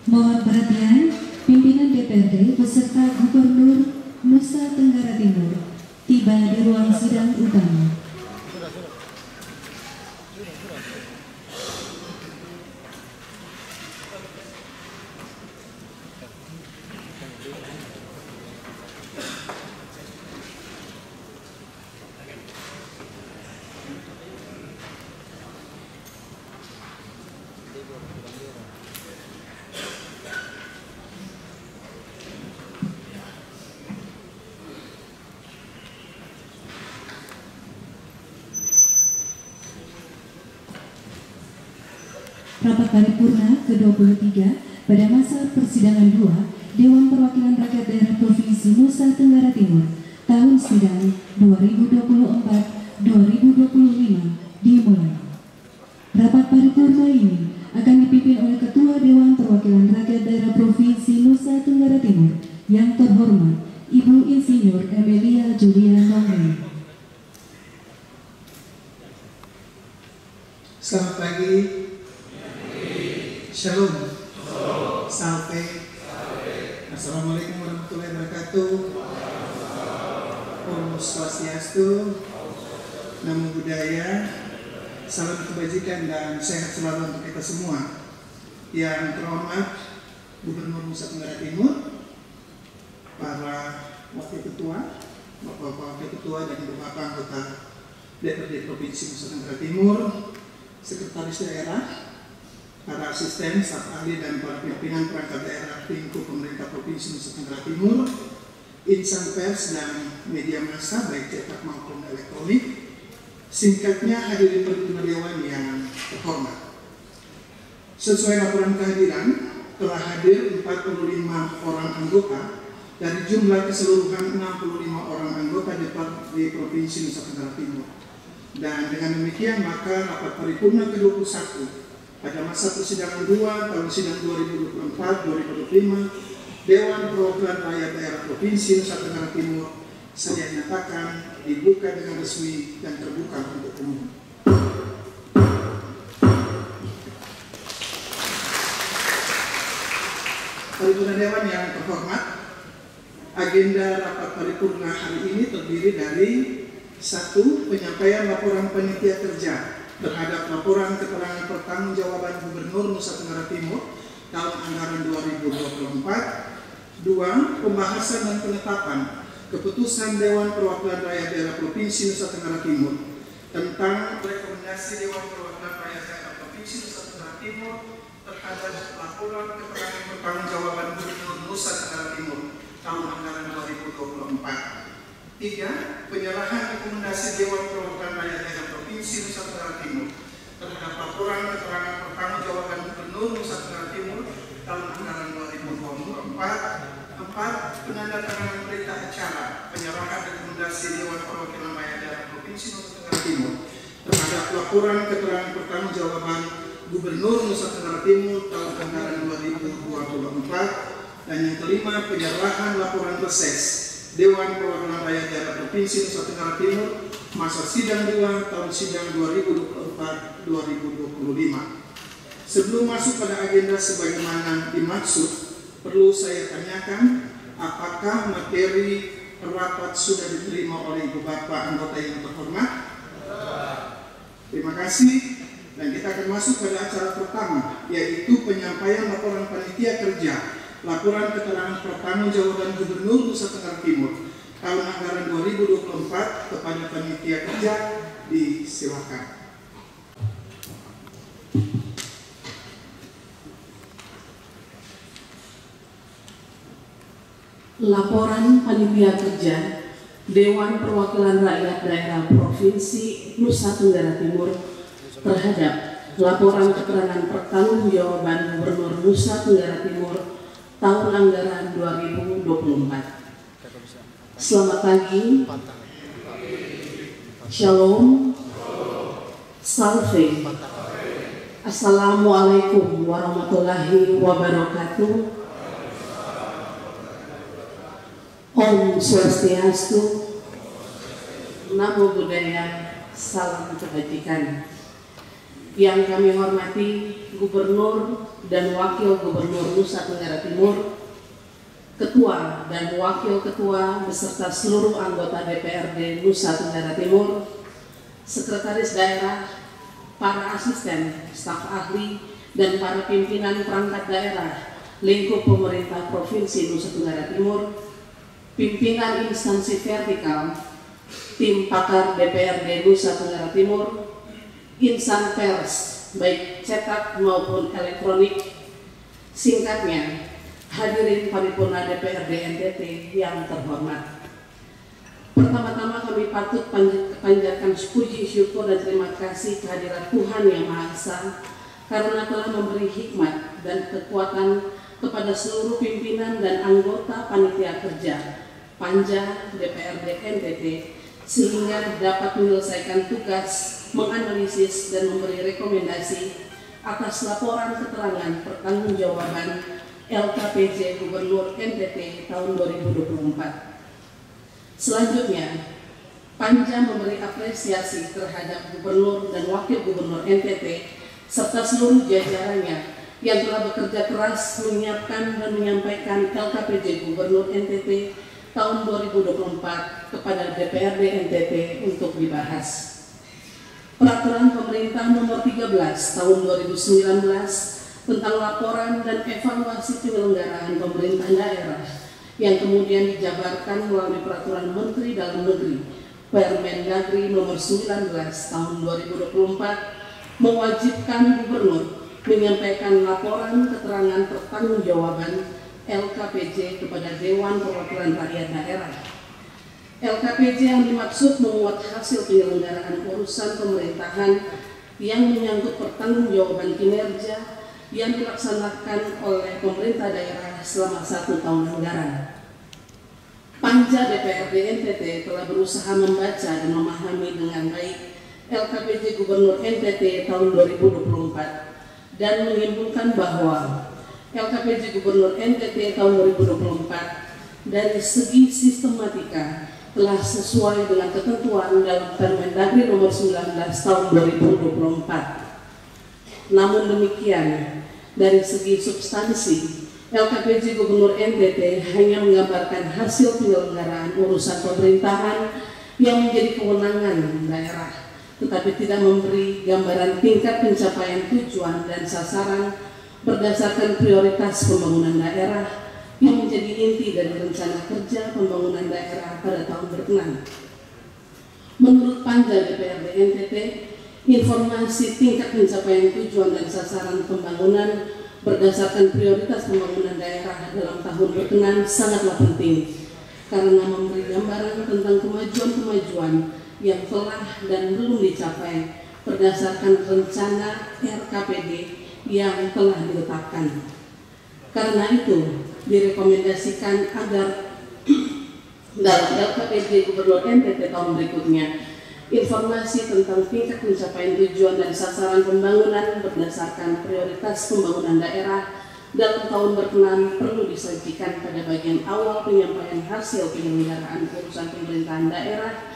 Mohon perhatian, pimpinan DPRD beserta Gubernur Nusa Tenggara Timur tiba di ruang sidang utama. Rapat paripurna ke-23 pada masa persidangan 2 Dewan Perwakilan Rakyat Daerah Provinsi Nusa Tenggara Timur tahun sidang 2024-2025 dimulai. Rapat paripurna ini akan dipimpin oleh Ketua Dewan Perwakilan Rakyat Daerah Provinsi Nusa Tenggara Timur yang terhormat Ibu Insinyur Emilia Julia Nongeng. Selamat pagi. Shalom. Salve. Assalamualaikum warahmatullahi wabarakatuh. Om Swastiastu. Namo Buddhaya. Salam kebajikan dan sehat selalu untuk kita semua. Yang terhormat Gubernur Nusa Tenggara Timur, para wakil ketua, bapak-bapak wakil ketua dan beberapa anggota DPRD Provinsi Nusa Tenggara Timur, sekretaris daerah, para asisten, staf ahli dan para pimpinan perangkat daerah lingkup pemerintah Provinsi Nusa Tenggara Timur, insan pers dan media massa baik cetak maupun elektronik. Singkatnya, hadirin berkenan dewan yang terhormat. Sesuai laporan kehadiran, telah hadir 45 orang anggota dari jumlah keseluruhan 65 orang anggota di Provinsi Nusa Tenggara Timur. Dan dengan demikian maka rapat paripurna ke-21 pada masa persidangan 2 tahun sidang 2024-2025 Dewan Perwakilan Rakyat Daerah Provinsi Nusa Tenggara Timur saya nyatakan dibuka dengan resmi dan terbuka untuk umum. Paripurna Dewan yang terhormat, agenda rapat paripurna hari ini terdiri dari 1. Penyampaian laporan panitia kerja terhadap laporan keterangan pertanggungjawaban Gubernur Nusa Tenggara Timur tahun anggaran 2024. 2. Pembahasan dan penetapan keputusan Dewan Perwakilan Rakyat Daerah Provinsi Nusa Tenggara Timur tentang rekomendasi Dewan Perwakilan Rakyat Daerah Provinsi Nusa Tenggara Timur terhadap laporan keterangan pertanggungjawaban Gubernur Nusa Tenggara Timur tahun anggaran 2024. 3. Penyerahan rekomendasi Dewan Perwakilan Rakyat Daerah Provinsi Nusa Tenggara Timur terhadap laporan keterangan pertanggungjawaban Gubernur Nusa Tenggara Timur tahun anggaran 2024. 4. Penandatanganan berita acara penyerahan rekomendasi Dewan Perwakilan Rakyat Daerah Provinsi Nusa Tenggara Timur terhadap laporan keterangan pertanggungjawaban Gubernur Nusa Tenggara Timur tahun anggaran 2024. Dan yang kelima, penyerahan laporan reses Dewan Perwakilan Rakyat Daerah Provinsi Nusa Tenggara Timur masa sidang 2 tahun sidang 2024-2025. Sebelum masuk pada agenda sebagaimana dimaksud, perlu saya tanyakan apakah materi rapat sudah diterima oleh Ibu Bapak anggota yang terhormat? Terima kasih. Dan kita akan masuk pada acara pertama, yaitu penyampaian laporan panitia kerja laporan keterangan pertanggungjawaban Gubernur Nusa Tenggara Timur tahun anggaran 2024 kepada panitia kerja. Disilakan. Laporan panitia kerja Dewan Perwakilan Rakyat Daerah Provinsi Nusa Tenggara Timur terhadap laporan keterangan pertanggungjawaban Gubernur Nusa Tenggara Timur tahun anggaran 2024. Selamat pagi. Shalom. Salve. Assalamualaikum warahmatullahi wabarakatuh. Om Swastiastu. Namo Buddhaya. Salam kebajikan. Yang kami hormati Gubernur dan Wakil Gubernur Nusa Tenggara Timur, Ketua dan Wakil Ketua beserta seluruh anggota DPRD Nusa Tenggara Timur, Sekretaris Daerah, para asisten, staf ahli, dan para pimpinan perangkat daerah lingkup pemerintah Provinsi Nusa Tenggara Timur, pimpinan instansi vertikal, tim pakar DPRD Nusa Tenggara Timur, insan pers, baik cetak maupun elektronik, singkatnya, hadirin paripurna DPRD NTT yang terhormat. Pertama-tama kami patut panjatkan puji syukur dan terima kasih kehadirat Tuhan Yang Maha Esa karena telah memberi hikmat dan kekuatan kepada seluruh pimpinan dan anggota panitia kerja Panja DPRD NTT sehingga dapat menyelesaikan tugas, menganalisis dan memberi rekomendasi atas laporan keterangan pertanggungjawaban LKPJ Gubernur NTT tahun 2024. Selanjutnya, Panja memberi apresiasi terhadap Gubernur dan Wakil Gubernur NTT serta seluruh jajarannya yang telah bekerja keras menyiapkan dan menyampaikan LKPJ Gubernur NTT tahun 2024 kepada DPRD NTT untuk dibahas. Peraturan Pemerintah Nomor 13 Tahun 2019 tentang laporan dan evaluasi penyelenggaraan pemerintah daerah yang kemudian dijabarkan melalui Peraturan Menteri Dalam Negeri Permendagri Nomor 19 Tahun 2024 mewajibkan Gubernur menyampaikan laporan keterangan pertanggungjawaban LKPJ kepada Dewan Perwakilan Rakyat Daerah. LKPJ yang dimaksud memuat hasil penyelenggaraan urusan pemerintahan yang menyangkut pertanggungjawaban kinerja yang dilaksanakan oleh pemerintah daerah selama 1 tahun anggaran. Panja DPRD NTT telah berusaha membaca dan memahami dengan baik LKPJ Gubernur NTT tahun 2024 dan menyimpulkan bahwa LKPJ Gubernur NTT tahun 2024 dari segi sistematika telah sesuai dengan ketentuan dalam Permendagri Nomor 19 Tahun 2024. Namun demikian, dari segi substansi, LKPJ Gubernur NTT hanya menggambarkan hasil penyelenggaraan urusan pemerintahan yang menjadi kewenangan daerah, tetapi tidak memberi gambaran tingkat pencapaian tujuan dan sasaran berdasarkan prioritas pembangunan daerah yang menjadi inti dari rencana kerja pembangunan daerah pada tahun berkenan. Menurut Panja DPRD NTT, informasi tingkat pencapaian tujuan dan sasaran pembangunan berdasarkan prioritas pembangunan daerah dalam tahun berkenan sangatlah penting karena memberi gambaran tentang kemajuan-kemajuan yang telah dan belum dicapai berdasarkan rencana RKPD yang telah diletakkan. Karena itu, direkomendasikan agar dalam LKPJ Gubernur NTT tahun berikutnya, informasi tentang tingkat pencapaian tujuan dan sasaran pembangunan berdasarkan prioritas pembangunan daerah dalam tahun berkenan perlu disajikan pada bagian awal penyampaian hasil penyelenggaraan urusan pemerintahan daerah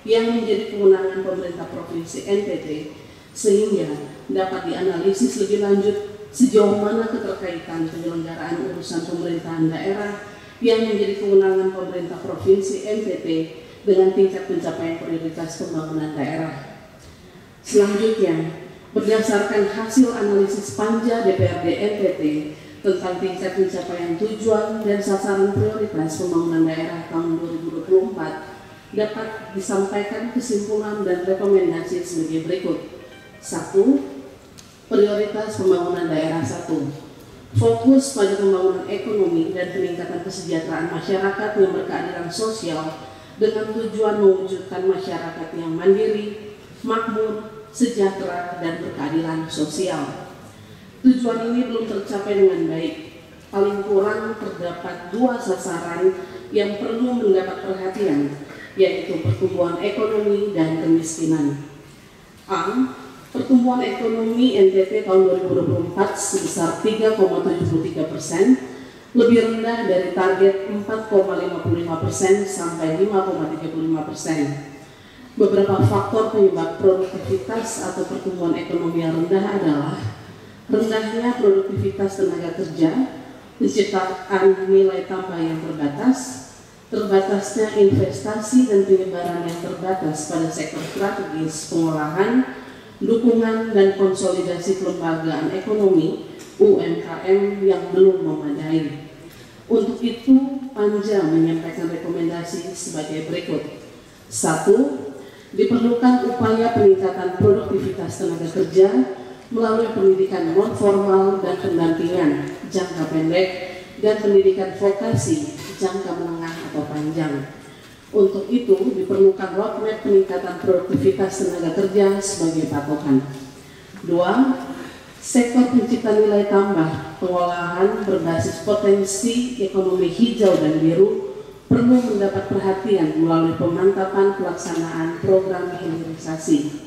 yang menjadi kewenangan pemerintah Provinsi NTT, sehingga dapat dianalisis lebih lanjut sejauh mana keterkaitan penyelenggaraan urusan pemerintahan daerah yang menjadi kewenangan pemerintah Provinsi NTT dengan tingkat pencapaian prioritas pembangunan daerah. Selanjutnya, berdasarkan hasil analisis Panja DPRD NTT tentang tingkat pencapaian tujuan dan sasaran prioritas pembangunan daerah tahun 2024 dapat disampaikan kesimpulan dan rekomendasi sebagai berikut. 1. Prioritas pembangunan daerah 1. Fokus pada pembangunan ekonomi dan peningkatan kesejahteraan masyarakat yang berkeadilan sosial dengan tujuan mewujudkan masyarakat yang mandiri, makmur, sejahtera, dan berkeadilan sosial. Tujuan ini belum tercapai dengan baik. Paling kurang terdapat 2 sasaran yang perlu mendapat perhatian, yaitu pertumbuhan ekonomi dan kemiskinan. A. Pertumbuhan ekonomi NTT tahun 2024 sebesar 3,73%, lebih rendah dari target 4,55% sampai 5,35%. Beberapa faktor penyebab produktivitas atau pertumbuhan ekonomi yang rendah adalah rendahnya produktivitas tenaga kerja, penciptaan nilai tambah yang terbatas, terbatasnya investasi dan penyebaran yang terbatas pada sektor strategis pengolahan, dukungan dan konsolidasi kelembagaan ekonomi UMKM yang belum memadai. Untuk itu, Panja menyampaikan rekomendasi sebagai berikut. 1. Diperlukan upaya peningkatan produktivitas tenaga kerja melalui pendidikan non-formal dan pendampingan jangka pendek dan pendidikan vokasi jangka menengah atau panjang. Untuk itu diperlukan roadmap peningkatan produktivitas tenaga kerja sebagai patokan. 2. Sektor pencipta nilai tambah pengolahan berbasis potensi ekonomi hijau dan biru perlu mendapat perhatian melalui pemantapan pelaksanaan program hilirisasi.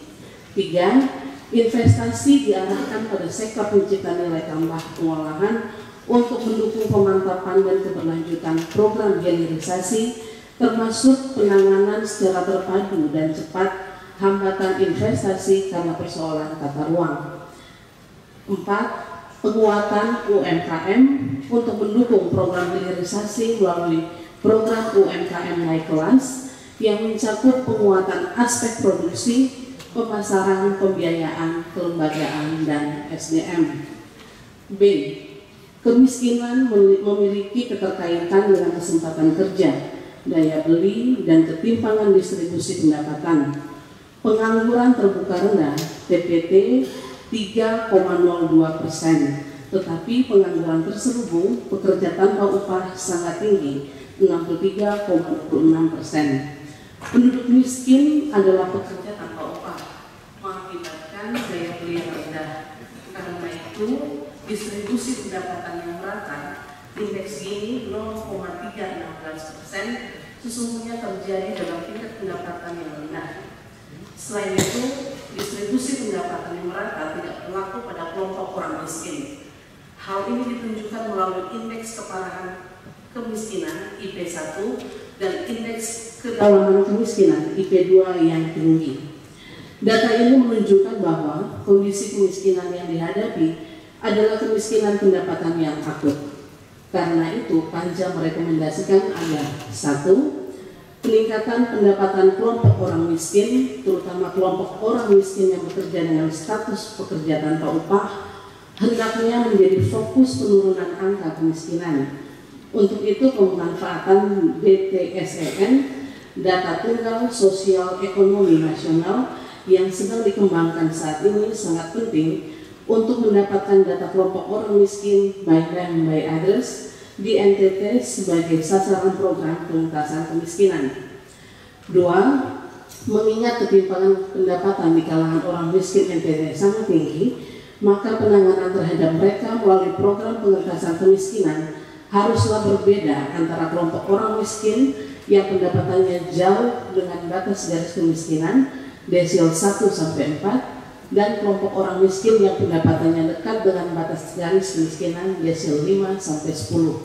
3. Investasi diarahkan pada sektor pencipta nilai tambah pengolahan untuk mendukung pemantapan dan keberlanjutan program hilirisasi, termasuk penanganan secara terpadu dan cepat hambatan investasi karena persoalan tata ruang. 4. Penguatan UMKM untuk mendukung program hilirisasi melalui program UMKM naik kelas yang mencakup penguatan aspek produksi, pemasaran, pembiayaan, kelembagaan, dan SDM. B. Kemiskinan memiliki keterkaitan dengan kesempatan kerja, daya beli, dan ketimpangan distribusi pendapatan. Pengangguran terbuka rendah TPT 3,02%, tetapi pengangguran terselubung pekerja tanpa upah sangat tinggi 63,26%. Penduduk miskin adalah pekerja tanpa upah, mengakibatkan daya beli yang rendah. Karena itu, distribusi pendapatan yang merata, indeks Gini 0,316%, sesungguhnya terjadi dalam tingkat pendapatan yang rendah. Selain itu, distribusi pendapatan yang merata tidak berlaku pada kelompok orang miskin. Hal ini ditunjukkan melalui indeks keparahan kemiskinan IP1 dan indeks kedalaman kemiskinan IP2 yang tinggi. Data ini menunjukkan bahwa kondisi kemiskinan yang dihadapi adalah kemiskinan pendapatan yang akut. Karena itu, Panja merekomendasikan agar 1. Peningkatan pendapatan kelompok orang miskin, terutama kelompok orang miskin yang bekerja dengan status pekerja tanpa upah, hendaknya menjadi fokus penurunan angka kemiskinan. Untuk itu, pemanfaatan DTSEN, data tunggal sosial ekonomi nasional yang sedang dikembangkan saat ini sangat penting untuk mendapatkan data kelompok orang miskin by name by address di NTT sebagai sasaran program pengentasan kemiskinan. 2. Mengingat ketimpangan pendapatan di kalangan orang miskin NTT sangat tinggi, maka penanganan terhadap mereka melalui program pengentasan kemiskinan haruslah berbeda antara kelompok orang miskin yang pendapatannya jauh dengan batas garis kemiskinan desil 1-4 dan kelompok orang miskin yang pendapatannya dekat dengan batas garis kemiskinan desil 5-10.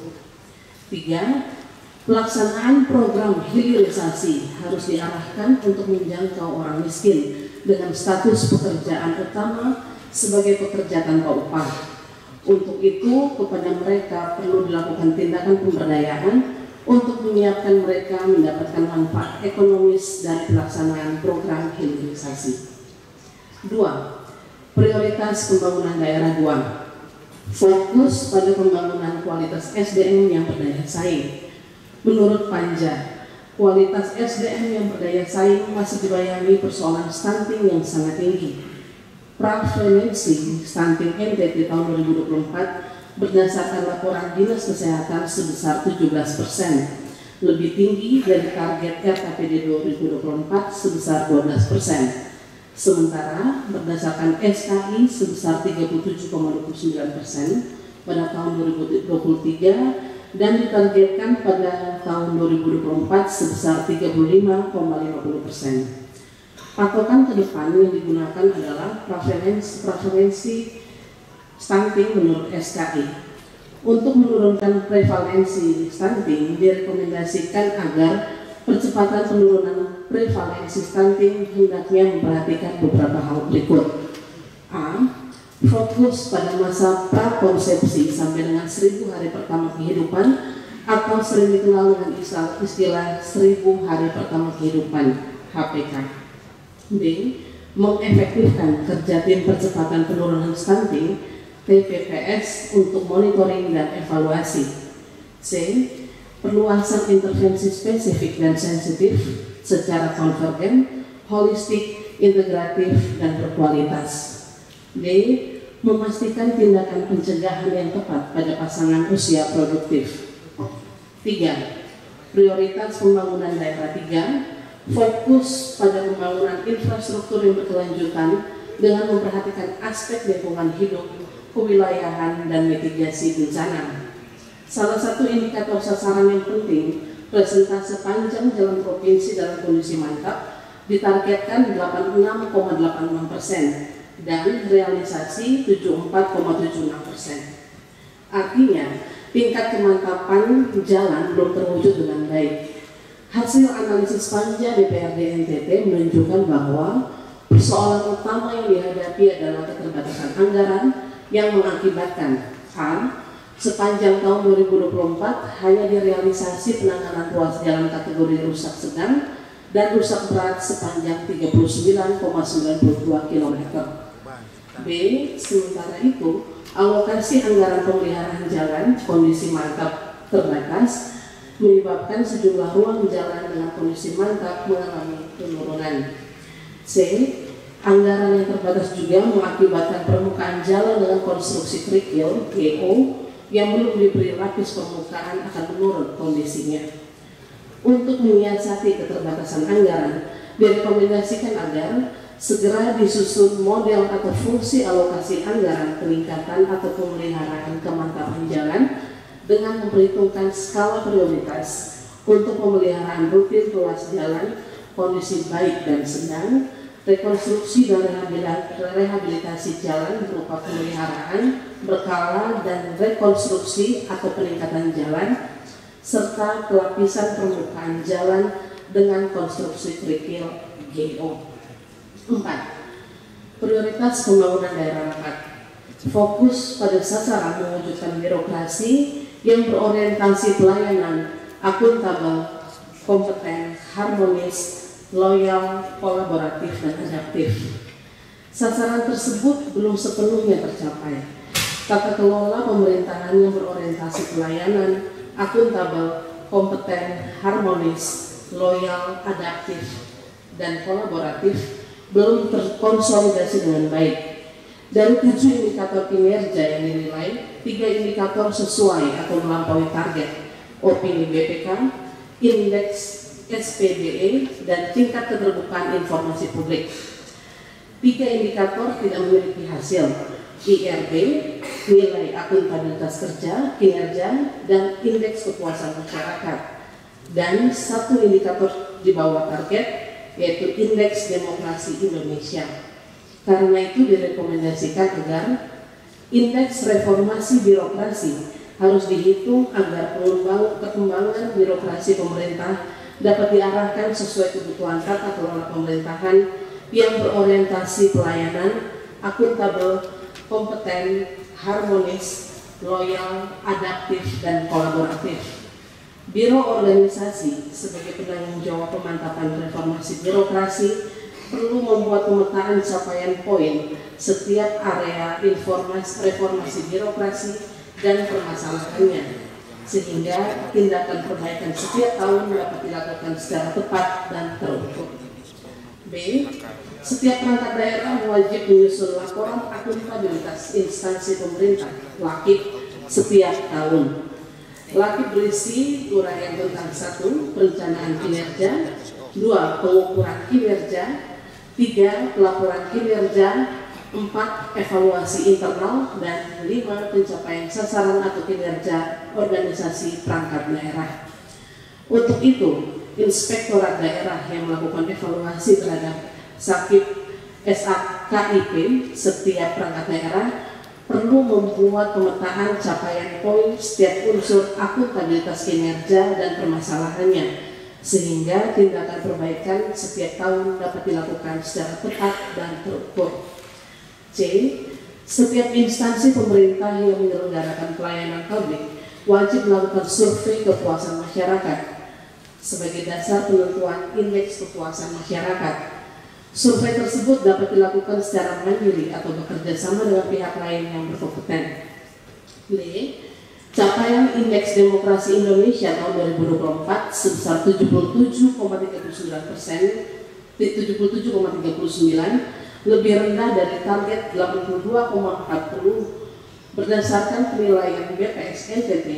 3. Pelaksanaan program hilirisasi harus diarahkan untuk menjangkau orang miskin dengan status pekerjaan utama sebagai pekerja tanpa upah. Untuk itu, kepada mereka perlu dilakukan tindakan pemberdayaan untuk menyiapkan mereka mendapatkan manfaat ekonomis dari pelaksanaan program hilirisasi. 2. Prioritas pembangunan daerah 2. Fokus pada pembangunan kualitas SDM yang berdaya saing. Menurut Panja, kualitas SDM yang berdaya saing masih dibayangi persoalan stunting yang sangat tinggi. Prevalensi stunting NTT tahun 2024 berdasarkan laporan Dinas Kesehatan sebesar 17%, lebih tinggi dari target RKPD 2024 sebesar 12%. Sementara berdasarkan SKI sebesar 37,29% pada tahun 2023 dan ditargetkan pada tahun 2024 sebesar 35,50%. Patokan ke depan yang digunakan adalah prevalensi stunting menurut SKI. Untuk menurunkan prevalensi stunting, direkomendasikan agar percepatan penurunan prevalensi stunting hendaknya memperhatikan beberapa hal berikut. A. Fokus pada masa prakonsepsi sampai dengan 1000 hari pertama kehidupan atau sering dikenal dengan istilah 1000 hari pertama kehidupan HPK. B. Mengefektifkan kerja tim percepatan penurunan stunting TPPS untuk monitoring dan evaluasi. C. Perluasan intervensi spesifik dan sensitif secara konvergen, holistik, integratif, dan berkualitas. D. Memastikan tindakan pencegahan yang tepat pada pasangan usia produktif. 3. Prioritas pembangunan daerah 3. Fokus pada pembangunan infrastruktur yang berkelanjutan dengan memperhatikan aspek lingkungan hidup, kewilayahan, dan mitigasi bencana. Salah satu indikator sasaran yang penting, presentase panjang jalan provinsi dalam kondisi mantap ditargetkan 86,86% dan realisasi 74,76%. Artinya, tingkat kemantapan jalan belum terwujud dengan baik. Hasil analisis Panja DPRD NTT menunjukkan bahwa persoalan utama yang dihadapi adalah keterbatasan anggaran yang mengakibatkan A. Sepanjang tahun 2024 hanya direalisasi penanganan ruas jalan kategori rusak sedang dan rusak berat sepanjang 39,92 km. B. Sementara itu, alokasi anggaran pemeliharaan jalan kondisi mantap terbatas menyebabkan sejumlah ruang jalan dengan kondisi mantap mengalami penurunan. C. Anggaran yang terbatas juga mengakibatkan permukaan jalan dengan konstruksi kerikil (GO) yang belum diberi lapis permukaan akan menurun kondisinya. Untuk menyiasati keterbatasan anggaran, direkomendasikan agar segera disusun model atau fungsi alokasi anggaran peningkatan atau pemeliharaan kemantapan jalan dengan memperhitungkan skala prioritas untuk pemeliharaan rutin ruas jalan, kondisi baik dan sedang, rekonstruksi dan rehabilitasi jalan berupa pemeliharaan berkala dan rekonstruksi atau peningkatan jalan, serta pelapisan permukaan jalan dengan konstruksi kerikil GO. 4. Prioritas pembangunan daerah rapat. Fokus pada sasaran mewujudkan birokrasi yang berorientasi pelayanan, akuntabel, kompeten, harmonis, loyal, kolaboratif, dan adaptif. Sasaran tersebut belum sepenuhnya tercapai. Tata kelola pemerintahan yang berorientasi pelayanan, akuntabel, kompeten, harmonis, loyal, adaptif, dan kolaboratif belum terkonsolidasi dengan baik. Dari 7 indikator kinerja yang dinilai, 3 indikator sesuai atau melampaui target, opini BPK, indeks SPDE, dan tingkat keterbukaan informasi publik. 3 indikator tidak memiliki hasil, IRB, nilai akuntabilitas kerja, kinerja, dan indeks kepuasan masyarakat. Dan 1 indikator di bawah target, yaitu indeks demokrasi Indonesia. Karena itu direkomendasikan agar indeks reformasi birokrasi harus dihitung agar perkembangan birokrasi pemerintah dapat diarahkan sesuai kebutuhan tata kelola pemerintahan yang berorientasi pelayanan, akuntabel, kompeten, harmonis, loyal, adaptif, dan kolaboratif. Biro Organisasi sebagai penanggung jawab pemantapan reformasi birokrasi perlu membuat pemetaan capaian poin setiap area reformasi birokrasi dan permasalahannya, sehingga tindakan perbaikan setiap tahun dapat dilakukan secara tepat dan terukur. B. Setiap perangkat daerah wajib menyusun laporan akuntabilitas instansi pemerintah (LAKIP) setiap tahun. LAKIP berisi uraian tentang 1. Perencanaan kinerja, 2. Pengukuran kinerja, 3. Pelaporan kinerja, 4. Evaluasi internal, dan 5. Pencapaian sasaran atau kinerja organisasi perangkat daerah. Untuk itu, Inspektorat Daerah yang melakukan evaluasi terhadap SAKIP setiap perangkat daerah perlu membuat pemetaan capaian poin setiap unsur akuntabilitas kinerja dan permasalahannya, sehingga tindakan perbaikan setiap tahun dapat dilakukan secara tepat dan terukur. C. Setiap instansi pemerintah yang menyelenggarakan pelayanan publik wajib melakukan survei kepuasan masyarakat sebagai dasar penentuan indeks kepuasan masyarakat. Survei tersebut dapat dilakukan secara mandiri atau bekerja sama dengan pihak lain yang berkompeten. D. Capaian Indeks Demokrasi Indonesia tahun 2024 sebesar 77,39%, lebih rendah dari target 82,40 berdasarkan penilaian BPS NTT.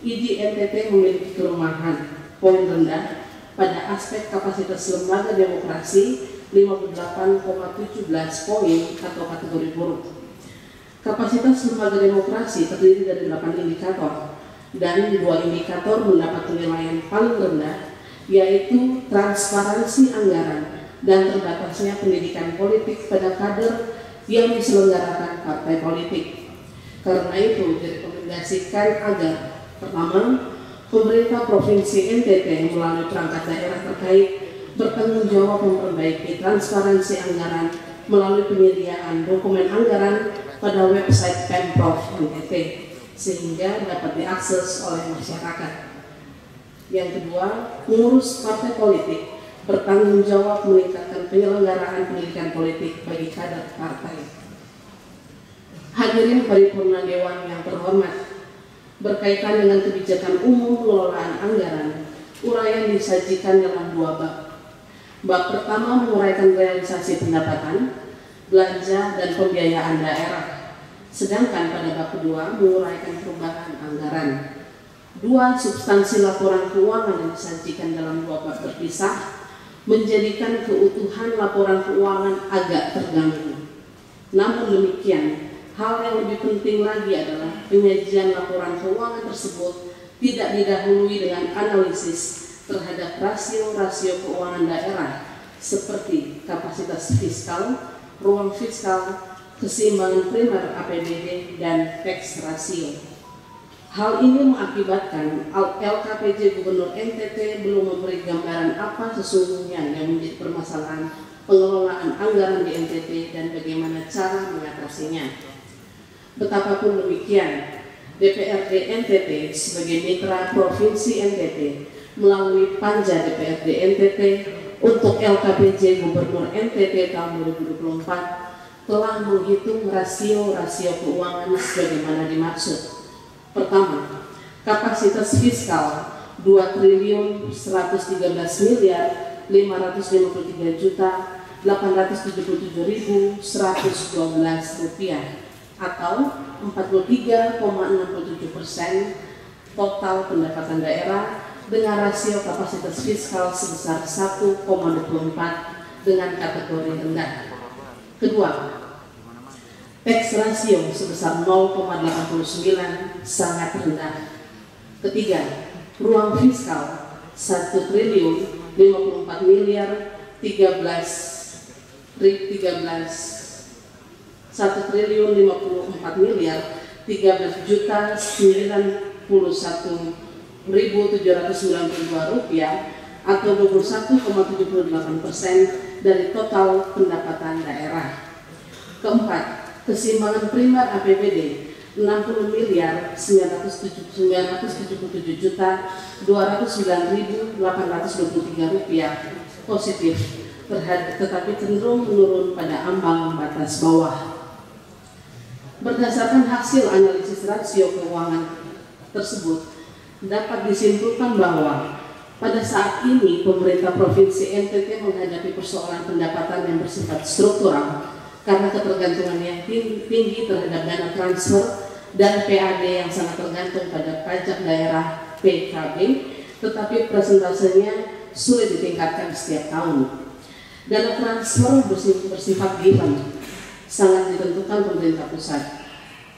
ID NTT memiliki kelemahan poin rendah pada aspek kapasitas lembaga demokrasi 58,17 poin atau kategori buruk. Kapasitas lembaga demokrasi terdiri dari 8 indikator dan 2 indikator mendapat penilaian paling rendah, yaitu transparansi anggaran dan terbatasnya pendidikan politik pada kader yang diselenggarakan partai politik. Karena itu direkomendasikan agar pertama, pemerintah Provinsi NTT melalui perangkat daerah terkait bertanggung jawab memperbaiki transparansi anggaran melalui penyediaan dokumen anggaran pada website Pemprov NTT sehingga dapat diakses oleh masyarakat. Yang kedua, pengurus partai politik bertanggung jawab meningkatkan penyelenggaraan pendidikan politik bagi kader partai. Hadirin paripurna Dewan yang terhormat, berkaitan dengan kebijakan umum pengelolaan anggaran, uraian disajikan dalam 2 bab. Bab pertama menguraikan realisasi pendapatan, belanja, dan pembiayaan daerah. Sedangkan pada bab kedua menguraikan perubahan anggaran. 2 substansi laporan keuangan yang disajikan dalam 2 bab berpisah menjadikan keutuhan laporan keuangan agak terganggu. Namun demikian, hal yang lebih penting lagi adalah penyajian laporan keuangan tersebut tidak didahului dengan analisis terhadap rasio-rasio keuangan daerah seperti kapasitas fiskal, ruang fiskal, keseimbangan primer APBD, dan tax rasio. Hal ini mengakibatkan LKPJ Gubernur NTT belum memberi gambaran apa sesungguhnya yang menjadi permasalahan pengelolaan anggaran di NTT dan bagaimana cara mengatasinya. Betapapun demikian, DPRD NTT sebagai mitra Provinsi NTT melalui Panja DPRD NTT untuk LKPJ Gubernur NTT tahun 2024 telah menghitung rasio-rasio keuangan sebagaimana dimaksud. Pertama, kapasitas fiskal 2.109.553.877.112 rupiah atau 43,67% total pendapatan daerah dengan rasio kapasitas fiskal sebesar 1,24 dengan kategori rendah. Kedua, tax rasio sebesar 0,89 sangat rendah. Ketiga, ruang fiskal 1.054.13.991.792 rupiah atau 21,78% dari total pendapatan daerah. Keempat, keseimbangan primer APBD 60.977.209.823 rupiah positif tetapi cenderung menurun pada ambang batas bawah. Berdasarkan hasil analisis rasio keuangan tersebut dapat disimpulkan bahwa pada saat ini pemerintah Provinsi NTT menghadapi persoalan pendapatan yang bersifat struktural karena ketergantungan yang tinggi terhadap dana transfer dan PAD yang sangat tergantung pada pajak daerah PKB, tetapi presentasenya sulit ditingkatkan setiap tahun. Dana transfer bersifat given, sangat ditentukan pemerintah pusat.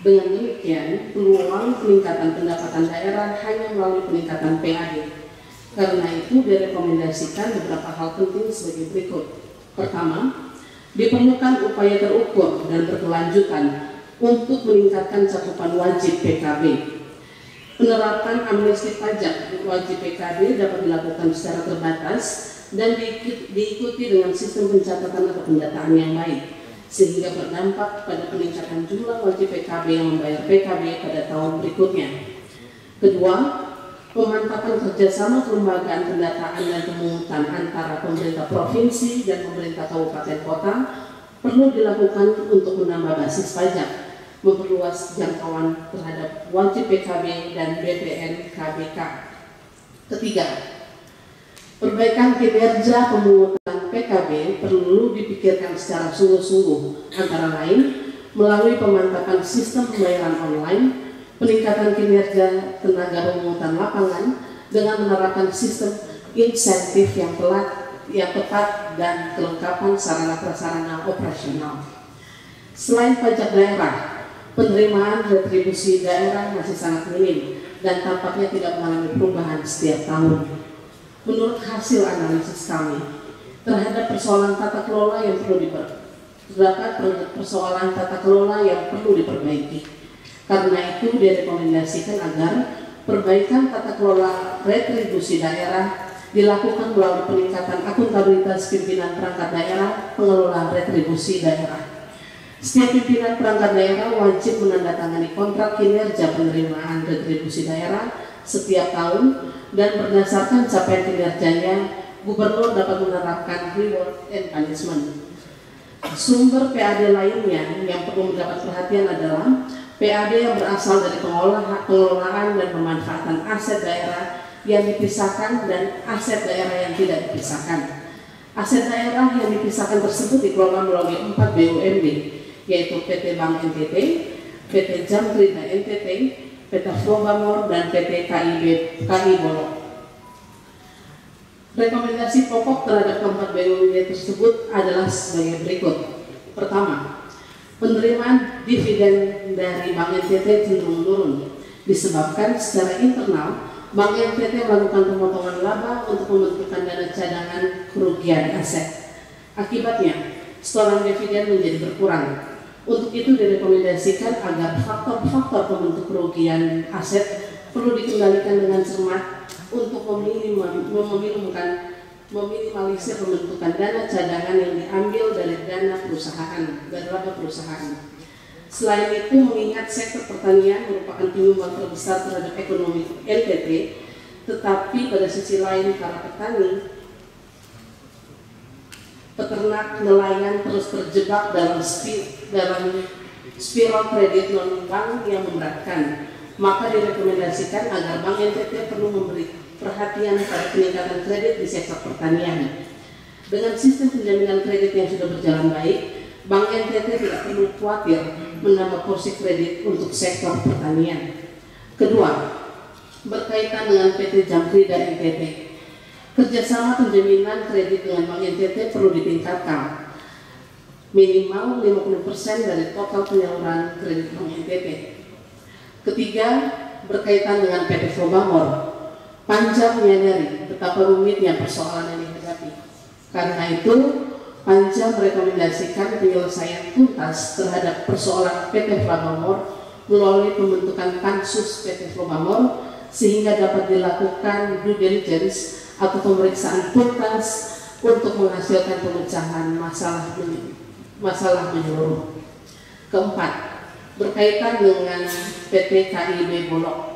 Dengan demikian, peluang peningkatan pendapatan daerah hanya melalui peningkatan PAD. Karena itu direkomendasikan beberapa hal penting sebagai berikut. Pertama, diperlukan upaya terukur dan berkelanjutan untuk meningkatkan cakupan wajib PKB. Penerapan amnesti pajak wajib PKB dapat dilakukan secara terbatas dan diikuti dengan sistem pencatatan atau pendataan yang baik, sehingga berdampak pada peningkatan jumlah wajib PKB yang membayar PKB pada tahun berikutnya. Kedua, pemantapan kerjasama kelembagaan pendataan dan pemungutan antara pemerintah provinsi dan pemerintah kabupaten kota perlu dilakukan untuk menambah basis pajak, memperluas jangkauan terhadap wajib PKB dan BPN KBK. Ketiga, perbaikan kinerja pemungutan PKB perlu dipikirkan secara sungguh-sungguh, antara lain melalui pemantapan sistem pembayaran online, peningkatan kinerja tenaga pemungutan lapangan dengan menerapkan sistem insentif yang tepat dan kelengkapan sarana prasarana operasional. Selain pajak daerah, penerimaan retribusi daerah masih sangat minim dan tampaknya tidak mengalami perubahan setiap tahun. Menurut hasil analisis kami, terhadap persoalan tata kelola yang perlu diperbaiki. Karena itu direkomendasikan agar perbaikan tata kelola retribusi daerah dilakukan melalui peningkatan akuntabilitas pimpinan perangkat daerah pengelola retribusi daerah. Setiap pimpinan perangkat daerah wajib menandatangani kontrak kinerja penerimaan retribusi daerah setiap tahun dan berdasarkan capaian kinerjanya, gubernur dapat menerapkan reward and punishment. Sumber PAD lainnya yang perlu mendapat perhatian adalah PAD yang berasal dari pengelolaan dan pemanfaatan aset daerah yang dipisahkan dan aset daerah yang tidak dipisahkan. Aset daerah yang dipisahkan tersebut dikelola melalui 4 BUMD, yaitu PT Bank NTT, PT Jamkrida NTT, PT Flobamor, dan PT KI Bolok. Rekomendasi pokok terhadap keempat BUMD tersebut adalah sebagai berikut. Pertama, penerimaan dividen dari Bank NTT cenderung menurun, disebabkan secara internal Bank NTT melakukan pemotongan laba untuk pembentukan dana cadangan kerugian aset. Akibatnya, setoran dividen menjadi berkurang. Untuk itu direkomendasikan agar faktor-faktor pembentuk kerugian aset perlu dikendalikan dengan cermat untuk meminimalisir pembentukan dana cadangan yang diambil dari dana perusahaan, dari laba perusahaan. Selain itu, mengingat sektor pertanian merupakan penyumbang terbesar terhadap ekonomi NTT, tetapi pada sisi lain para petani, peternak, nelayan terus terjebak dalam spiral kredit non-bank yang memberatkan. Maka direkomendasikan agar Bank NTT perlu memberi perhatian pada peningkatan kredit di sektor pertanian. Dengan sistem penjaminan kredit yang sudah berjalan baik, Bank NTT tidak perlu khawatir menambah porsi kredit untuk sektor pertanian. Kedua, berkaitan dengan PT Jamkrida NTT, kerjasama penjaminan kredit dengan Bank NTT perlu ditingkatkan, minimal 50% dari total penyaluran kredit Bank NTT. Ketiga, berkaitan dengan PT Flobamor, Panja menyadari betapa rumitnya persoalan yang dihadapi. Karena itu, Panja merekomendasikan penyelesaian tuntas terhadap persoalan PT Flobamor melalui pembentukan pansus PT Flobamor sehingga dapat dilakukan due diligence atau pemeriksaan tuntas untuk menghasilkan pemecahan masalah menyeluruh. Keempat, berkaitan dengan PT KIB Bolok.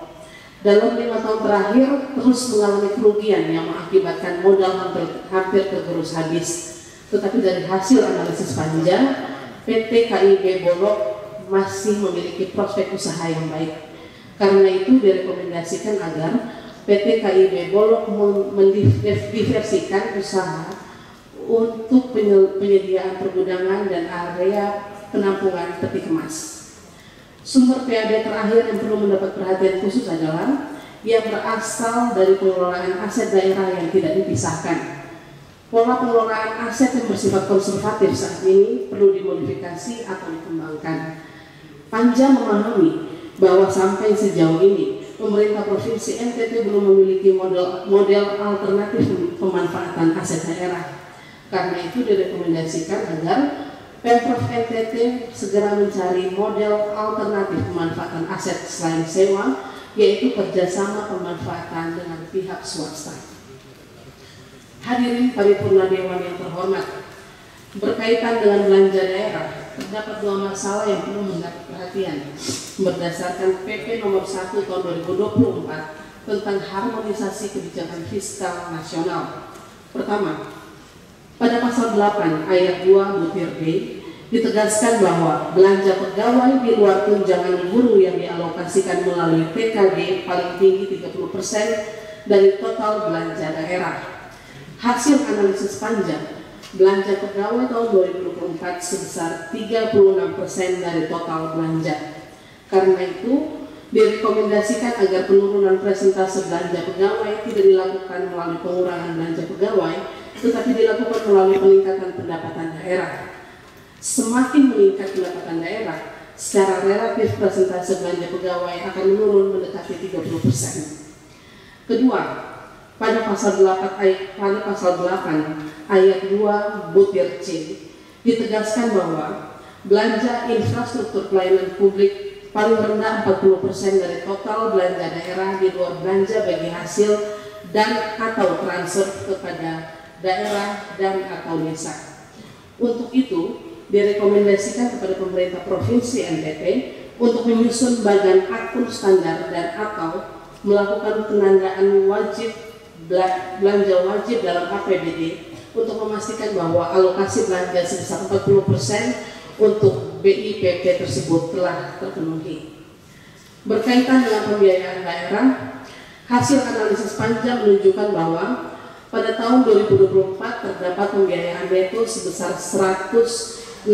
Dalam 5 tahun terakhir terus mengalami kerugian yang mengakibatkan modal hampir tergerus habis. Tetapi dari hasil analisis Panja, PT KIB Bolok masih memiliki prospek usaha yang baik. Karena itu direkomendasikan agar PT KIB Bolok mendiversikan usaha untuk penyediaan pergudangan dan area penampungan peti kemas. Sumber PAD terakhir yang perlu mendapat perhatian khusus adalah yang berasal dari pengelolaan aset daerah yang tidak dipisahkan. Pola pengelolaan aset yang bersifat konservatif saat ini perlu dimodifikasi atau dikembangkan. Panja memahami bahwa sampai sejauh ini pemerintah provinsi NTT belum memiliki model alternatif pemanfaatan aset daerah. Karena itu direkomendasikan agar Pemprov NTT segera mencari model alternatif pemanfaatan aset selain sewa yaitu kerjasama pemanfaatan dengan pihak swasta. Hadirin paripurna Dewan yang terhormat, berkaitan dengan belanja daerah, terdapat dua masalah yang perlu mendapat perhatian berdasarkan PP nomor 1 tahun 2024 tentang harmonisasi kebijakan fiskal nasional. Pertama, pada pasal 8 ayat 2 butir B ditegaskan bahwa belanja pegawai di luar tunjangan guru yang dialokasikan melalui PKD paling tinggi 30% dari total belanja daerah. Hasil analisis panjang, belanja pegawai tahun 2024 sebesar 36% dari total belanja. Karena itu, direkomendasikan agar penurunan persentase belanja pegawai tidak dilakukan melalui pengurangan belanja pegawai, tetapi dilakukan melalui peningkatan pendapatan daerah. Semakin meningkat pendapatan daerah, secara relatif persentase belanja pegawai akan menurun mendekati 30%. Kedua, pada pasal 8 ayat 2 butir C ditegaskan bahwa belanja infrastruktur pelayanan publik paling rendah 40% dari total belanja daerah di luar belanja bagi hasil dan atau transfer kepada daerah dan atau desa. Untuk itu, direkomendasikan kepada pemerintah Provinsi NTT untuk menyusun bagan akun standar dan atau melakukan penandaan wajib belanja wajib dalam APBD untuk memastikan bahwa alokasi belanja sebesar 40% untuk BIPP tersebut telah terpenuhi. Berkaitan dengan pembiayaan daerah, hasil analisis panjang menunjukkan bahwa pada tahun 2024 terdapat pembiayaan neto sebesar 162,92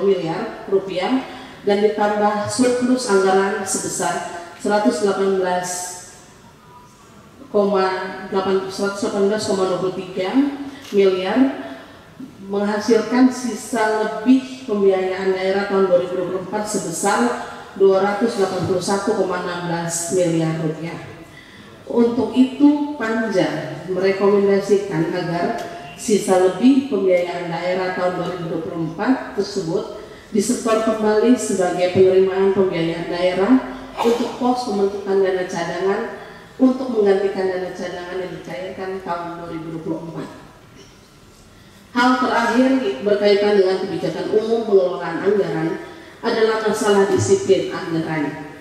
miliar rupiah dan ditambah surplus anggaran sebesar 118,23 miliar, menghasilkan sisa lebih pembiayaan daerah tahun 2024 sebesar 281,16 miliar rupiah. Untuk itu, Panja merekomendasikan agar sisa lebih pembiayaan daerah tahun 2024 tersebut disetor kembali sebagai penerimaan pembiayaan daerah untuk pos pembentukan dana cadangan untuk menggantikan dana cadangan yang dicairkan tahun 2024. Hal terakhir berkaitan dengan kebijakan umum pengelolaan anggaran adalah masalah disiplin anggaran.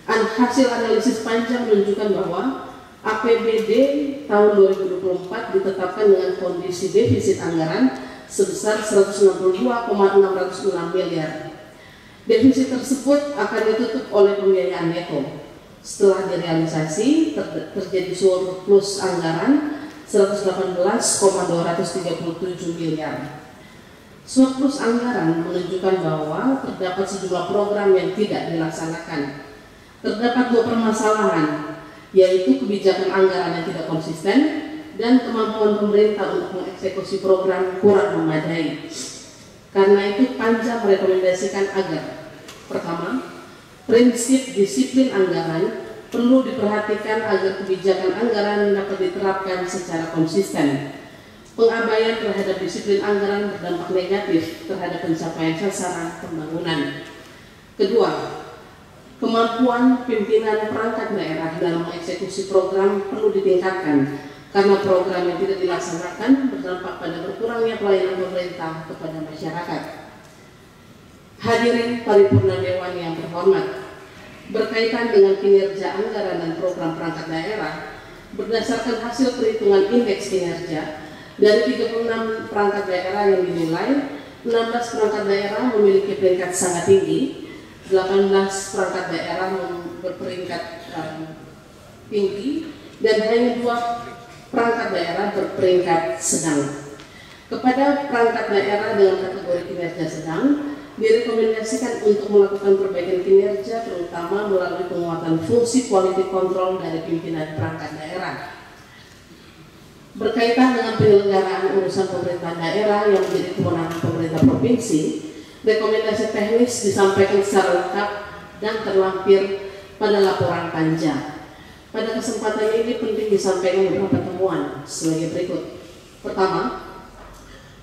Hasil analisis panjang menunjukkan bahwa APBD tahun 2024 ditetapkan dengan kondisi defisit anggaran sebesar 162,606 miliar. Defisit tersebut akan ditutup oleh pembiayaan neto. Setelah direalisasi, terjadi surplus anggaran 118,237 miliar. Surplus anggaran menunjukkan bahwa terdapat sejumlah program yang tidak dilaksanakan. Terdapat dua permasalahan, yaitu kebijakan anggaran yang tidak konsisten dan kemampuan pemerintah untuk mengeksekusi program kurang memadai. Karena itu, Panja merekomendasikan agar pertama, prinsip disiplin anggaran perlu diperhatikan agar kebijakan anggaran dapat diterapkan secara konsisten. Pengabaian terhadap disiplin anggaran berdampak negatif terhadap pencapaian sasaran pembangunan. Kedua, kemampuan pimpinan perangkat daerah dalam mengeksekusi program perlu ditingkatkan karena program yang tidak dilaksanakan berdampak pada berkurangnya pelayanan pemerintah kepada masyarakat. Hadirin paripurna Dewan yang terhormat, berkaitan dengan kinerja anggaran dan program perangkat daerah, berdasarkan hasil perhitungan indeks kinerja, dari 36 perangkat daerah yang dinilai, 16 perangkat daerah memiliki peringkat sangat tinggi, 18 perangkat daerah berperingkat tinggi, dan hanya 2 perangkat daerah berperingkat sedang. Kepada perangkat daerah dengan kategori kinerja sedang, direkomendasikan untuk melakukan perbaikan kinerja terutama melalui penguatan fungsi quality control dari pimpinan perangkat daerah. Berkaitan dengan penyelenggaraan urusan pemerintah daerah yang menjadi kewenangan pemerintah provinsi, rekomendasi teknis disampaikan secara lengkap dan terlampir pada laporan Panja. Pada kesempatan ini penting disampaikan beberapa temuan sebagai berikut. Pertama,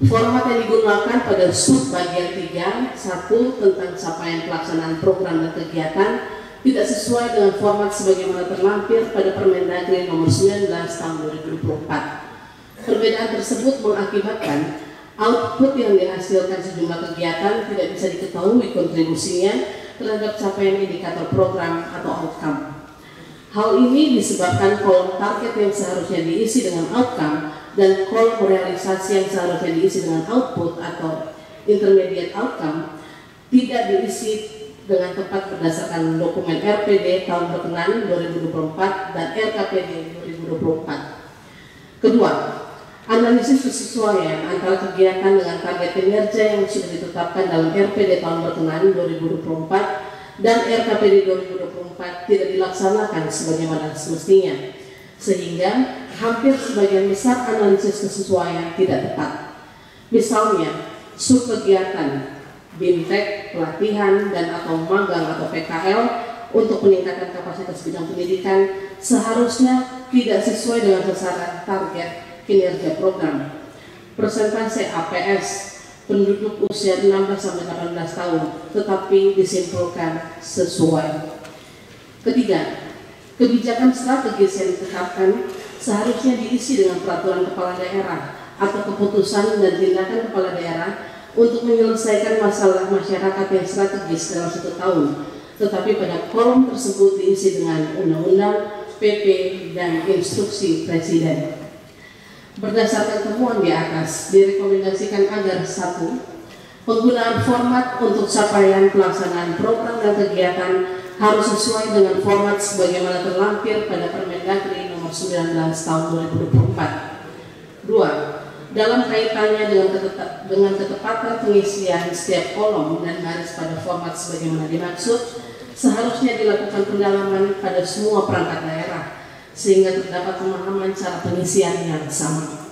Format yang digunakan pada sub bagian 3, 1 tentang capaian pelaksanaan program dan kegiatan tidak sesuai dengan format sebagaimana terlampir pada Permendagri nomor 19 tahun 2024. Perbedaan tersebut mengakibatkan output yang dihasilkan sejumlah kegiatan tidak bisa diketahui kontribusinya terhadap capaian indikator program atau outcome. Hal ini disebabkan kolom target yang seharusnya diisi dengan outcome dan kolom realisasi yang seharusnya diisi dengan output atau intermediate outcome tidak diisi dengan tepat berdasarkan dokumen RPD tahun berkenan 2024 dan RKPD 2024. Kedua, analisis kesesuaian antara kegiatan dengan target kinerja yang sudah ditetapkan dalam RPD tahun berkenan 2024 dan RKPD 2024 tidak dilaksanakan sebagaimana semestinya, sehingga hampir sebagian besar analisis kesesuaian tidak tepat. Misalnya, sub kegiatan, BIMTEK, pelatihan, dan atau magang atau PKL untuk peningkatan kapasitas bidang pendidikan seharusnya tidak sesuai dengan sasaran target kinerja program. Persentase APS penduduk usia 16-18 tahun tetapi disimpulkan sesuai. Ketiga, kebijakan strategis yang ditetapkan seharusnya diisi dengan peraturan kepala daerah atau keputusan dan tindakan kepala daerah untuk menyelesaikan masalah masyarakat yang strategis dalam 1 tahun, tetapi pada kolom tersebut diisi dengan undang-undang, PP, dan instruksi Presiden. Berdasarkan temuan di atas, direkomendasikan agar 1. Penggunaan format untuk capaian pelaksanaan program dan kegiatan harus sesuai dengan format sebagaimana terlampir pada Permendagri nomor 19 tahun 2024. 2. Dalam kaitannya dengan ketepatan pengisian setiap kolom dan baris pada format sebagaimana dimaksud, seharusnya dilakukan pendalaman pada semua perangkat daerah sehingga terdapat pemahaman cara pengisian yang sama.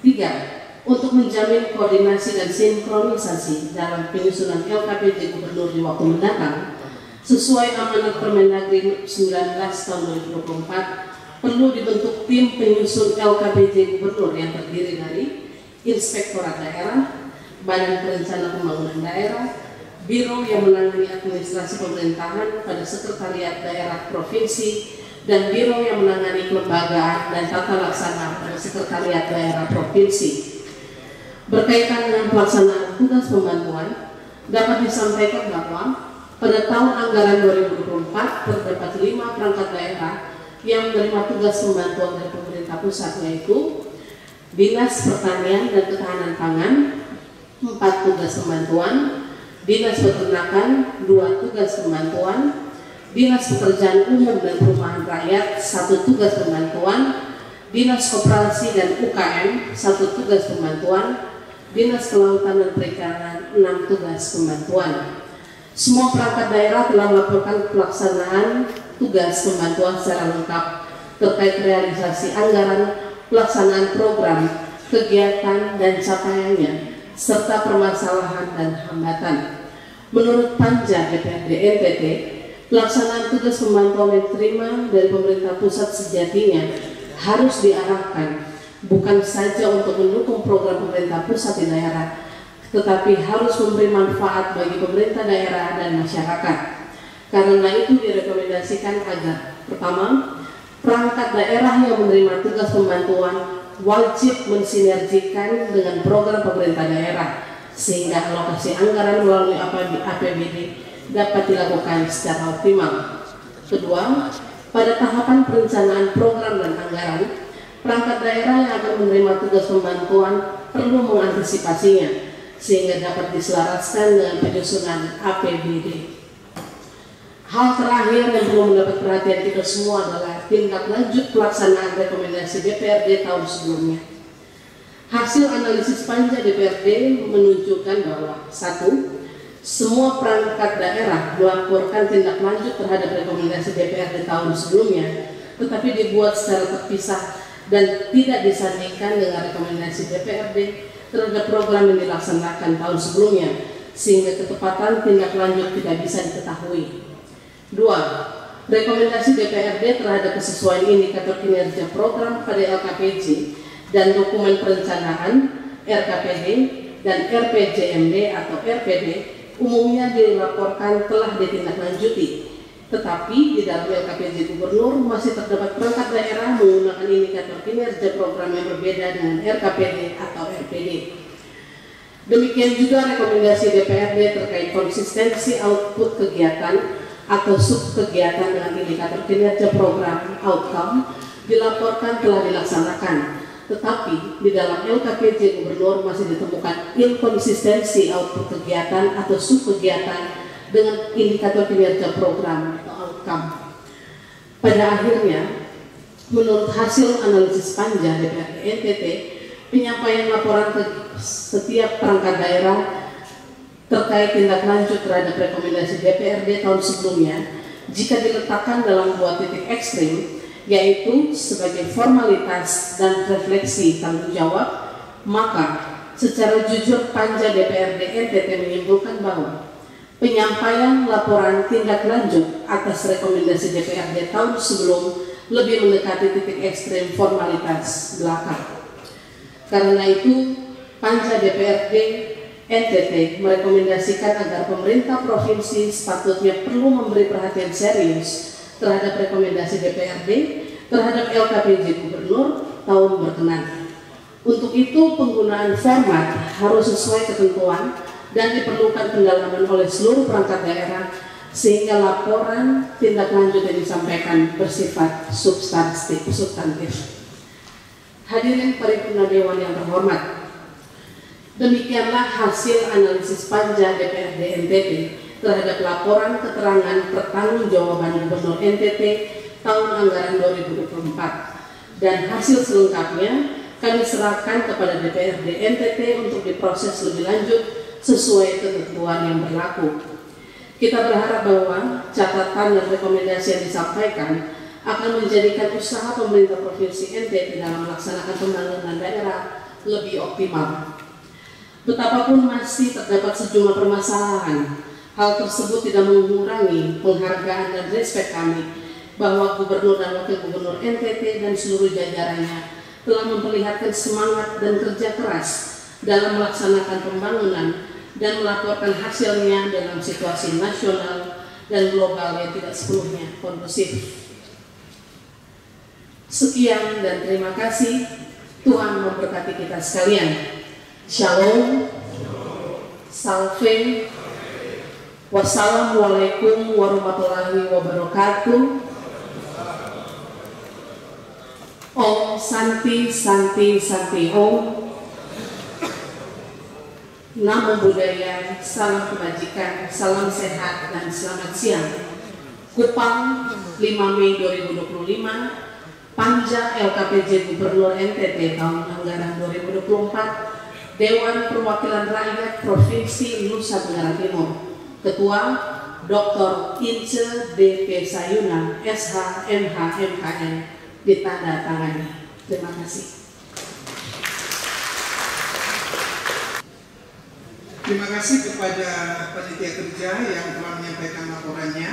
3. Untuk menjamin koordinasi dan sinkronisasi dalam penyusunan LKPD Gubernur di waktu mendatang, sesuai amanat Permendagri 19 tahun 2024, perlu dibentuk tim penyusun LKPD Gubernur yang terdiri dari Inspektorat Daerah, Badan Perencanaan Pembangunan Daerah, Biro yang menangani administrasi pemerintahan pada Sekretariat Daerah Provinsi, dan Biro yang menangani kelembagaan dan tata laksana pada Sekretariat Daerah Provinsi. Berkaitan dengan pelaksanaan tugas pembantuan, dapat disampaikan bahwa pada tahun anggaran 2024 terdapat 5 perangkat daerah yang menerima tugas pembantuan dari pemerintah pusat, yaitu Dinas Pertanian dan Ketahanan Pangan 4 tugas pembantuan, Dinas Peternakan 2 tugas pembantuan, Dinas Pekerjaan Umum dan Perumahan Rakyat 1 tugas pembantuan, Dinas Koperasi dan UKM 1 tugas pembantuan, Dinas Kelautan dan Perikanan 6 tugas pembantuan. Semua perangkat daerah telah melaporkan pelaksanaan tugas pembantuan secara lengkap terkait realisasi anggaran, pelaksanaan program, kegiatan dan capaiannya, serta permasalahan dan hambatan. Menurut Panja DPRD NTT, pelaksanaan tugas pembantuan yang diterima dari pemerintah pusat sejatinya harus diarahkan bukan saja untuk mendukung program pemerintah pusat di daerah, tetapi harus memberi manfaat bagi pemerintah daerah dan masyarakat. Karena itu direkomendasikan agar: pertama, perangkat daerah yang menerima tugas pembantuan wajib mensinergikan dengan program pemerintah daerah sehingga alokasi anggaran melalui APBD dapat dilakukan secara optimal. Kedua, pada tahapan perencanaan program dan anggaran, perangkat daerah yang akan menerima tugas pembantuan perlu mengantisipasinya sehingga dapat diselaraskan dengan penyusunan APBD. Hal terakhir yang perlu mendapat perhatian kita semua adalah tindak lanjut pelaksanaan rekomendasi DPRD tahun sebelumnya. Hasil analisis Panja DPRD menunjukkan bahwa 1. Semua perangkat daerah melaporkan tindak lanjut terhadap rekomendasi DPRD tahun sebelumnya, tetapi dibuat secara terpisah dan tidak disandingkan dengan rekomendasi DPRD terhadap program yang dilaksanakan tahun sebelumnya, sehingga ketepatan tindak lanjut tidak bisa diketahui. 2. Rekomendasi DPRD terhadap kesesuaian indikator kinerja program pada LKPJ dan dokumen perencanaan RKPD, dan RPJMD atau RPD umumnya dilaporkan telah ditindaklanjuti. Tetapi di dalam LKPJ Gubernur masih terdapat perangkat daerah menggunakan indikator kinerja program yang berbeda dengan RKPD atau RPD. Demikian juga rekomendasi DPRD terkait konsistensi output kegiatan atau subkegiatan dengan indikator kinerja program outcome dilaporkan telah dilaksanakan. Tetapi di dalam LKPJ Gubernur masih ditemukan inkonsistensi output kegiatan atau subkegiatan dengan indikator kinerja program atau outcome. Pada akhirnya, menurut hasil analisis panja DPRD NTT, penyampaian laporan ke setiap perangkat daerah terkait tindak lanjut terhadap rekomendasi DPRD tahun sebelumnya, jika diletakkan dalam dua titik ekstrim, yaitu sebagai formalitas dan refleksi tanggung jawab, maka secara jujur panja DPRD NTT menyimpulkan bahwa penyampaian laporan tindak lanjut atas rekomendasi DPRD tahun sebelum lebih mendekati titik ekstrim formalitas belaka. Karena itu, panja DPRD NTT merekomendasikan agar pemerintah provinsi sepatutnya perlu memberi perhatian serius terhadap rekomendasi DPRD terhadap LKPJ Gubernur tahun berkenan. Untuk itu, penggunaan format harus sesuai ketentuan dan diperlukan pendalaman oleh seluruh perangkat daerah sehingga laporan tindak lanjut yang disampaikan bersifat substantif. Hadirin paripurna Dewan yang terhormat, demikianlah hasil analisis panja DPRD NTT terhadap laporan keterangan pertanggungjawaban Gubernur NTT tahun anggaran 2024, dan hasil selengkapnya kami serahkan kepada DPRD NTT untuk diproses lebih lanjut sesuai ketentuan yang berlaku. Kita berharap bahwa catatan dan rekomendasi yang disampaikan akan menjadikan usaha pemerintah Provinsi NTT dalam melaksanakan pembangunan daerah lebih optimal. Betapapun masih terdapat sejumlah permasalahan, hal tersebut tidak mengurangi penghargaan dan respek kami bahwa Gubernur dan Wakil Gubernur NTT dan seluruh jajarannya telah memperlihatkan semangat dan kerja keras dalam melaksanakan pembangunan dan melaporkan hasilnya dalam situasi nasional dan global yang tidak sepenuhnya kondusif. Sekian dan terima kasih. Tuhan memberkati kita sekalian. Shalom, salve, wassalamualaikum warahmatullahi wabarakatuh. Om Santi Santi Santi Om. Namo Buddhaya, salam kebajikan, salam sehat, dan selamat siang. Kupang, 5 Mei 2025, Panja LKPJ Gubernur NTT tahun anggaran 2024, Dewan Perwakilan Rakyat Provinsi Nusa Tenggara Timur, Ketua Dr. Ince D.P. Sayuna, SH, MH, MKN, ditandatangani. Terima kasih. Terima kasih kepada panitia kerja yang telah menyampaikan laporannya.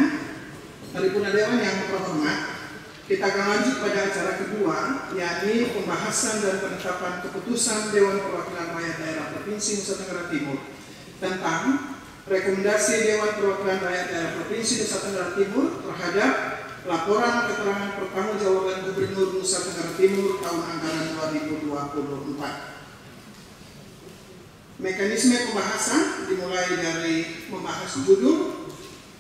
Paripurna Dewan yang terhormat, kita akan lanjut pada acara kedua, yakni pembahasan dan penetapan keputusan Dewan Perwakilan Rakyat Daerah Provinsi Nusa Tenggara Timur tentang rekomendasi Dewan Perwakilan Rakyat Daerah Provinsi Nusa Tenggara Timur terhadap laporan keterangan pertanggungjawaban Gubernur Nusa Tenggara Timur tahun anggaran 2024. Mekanisme pembahasan dimulai dari membahas judul,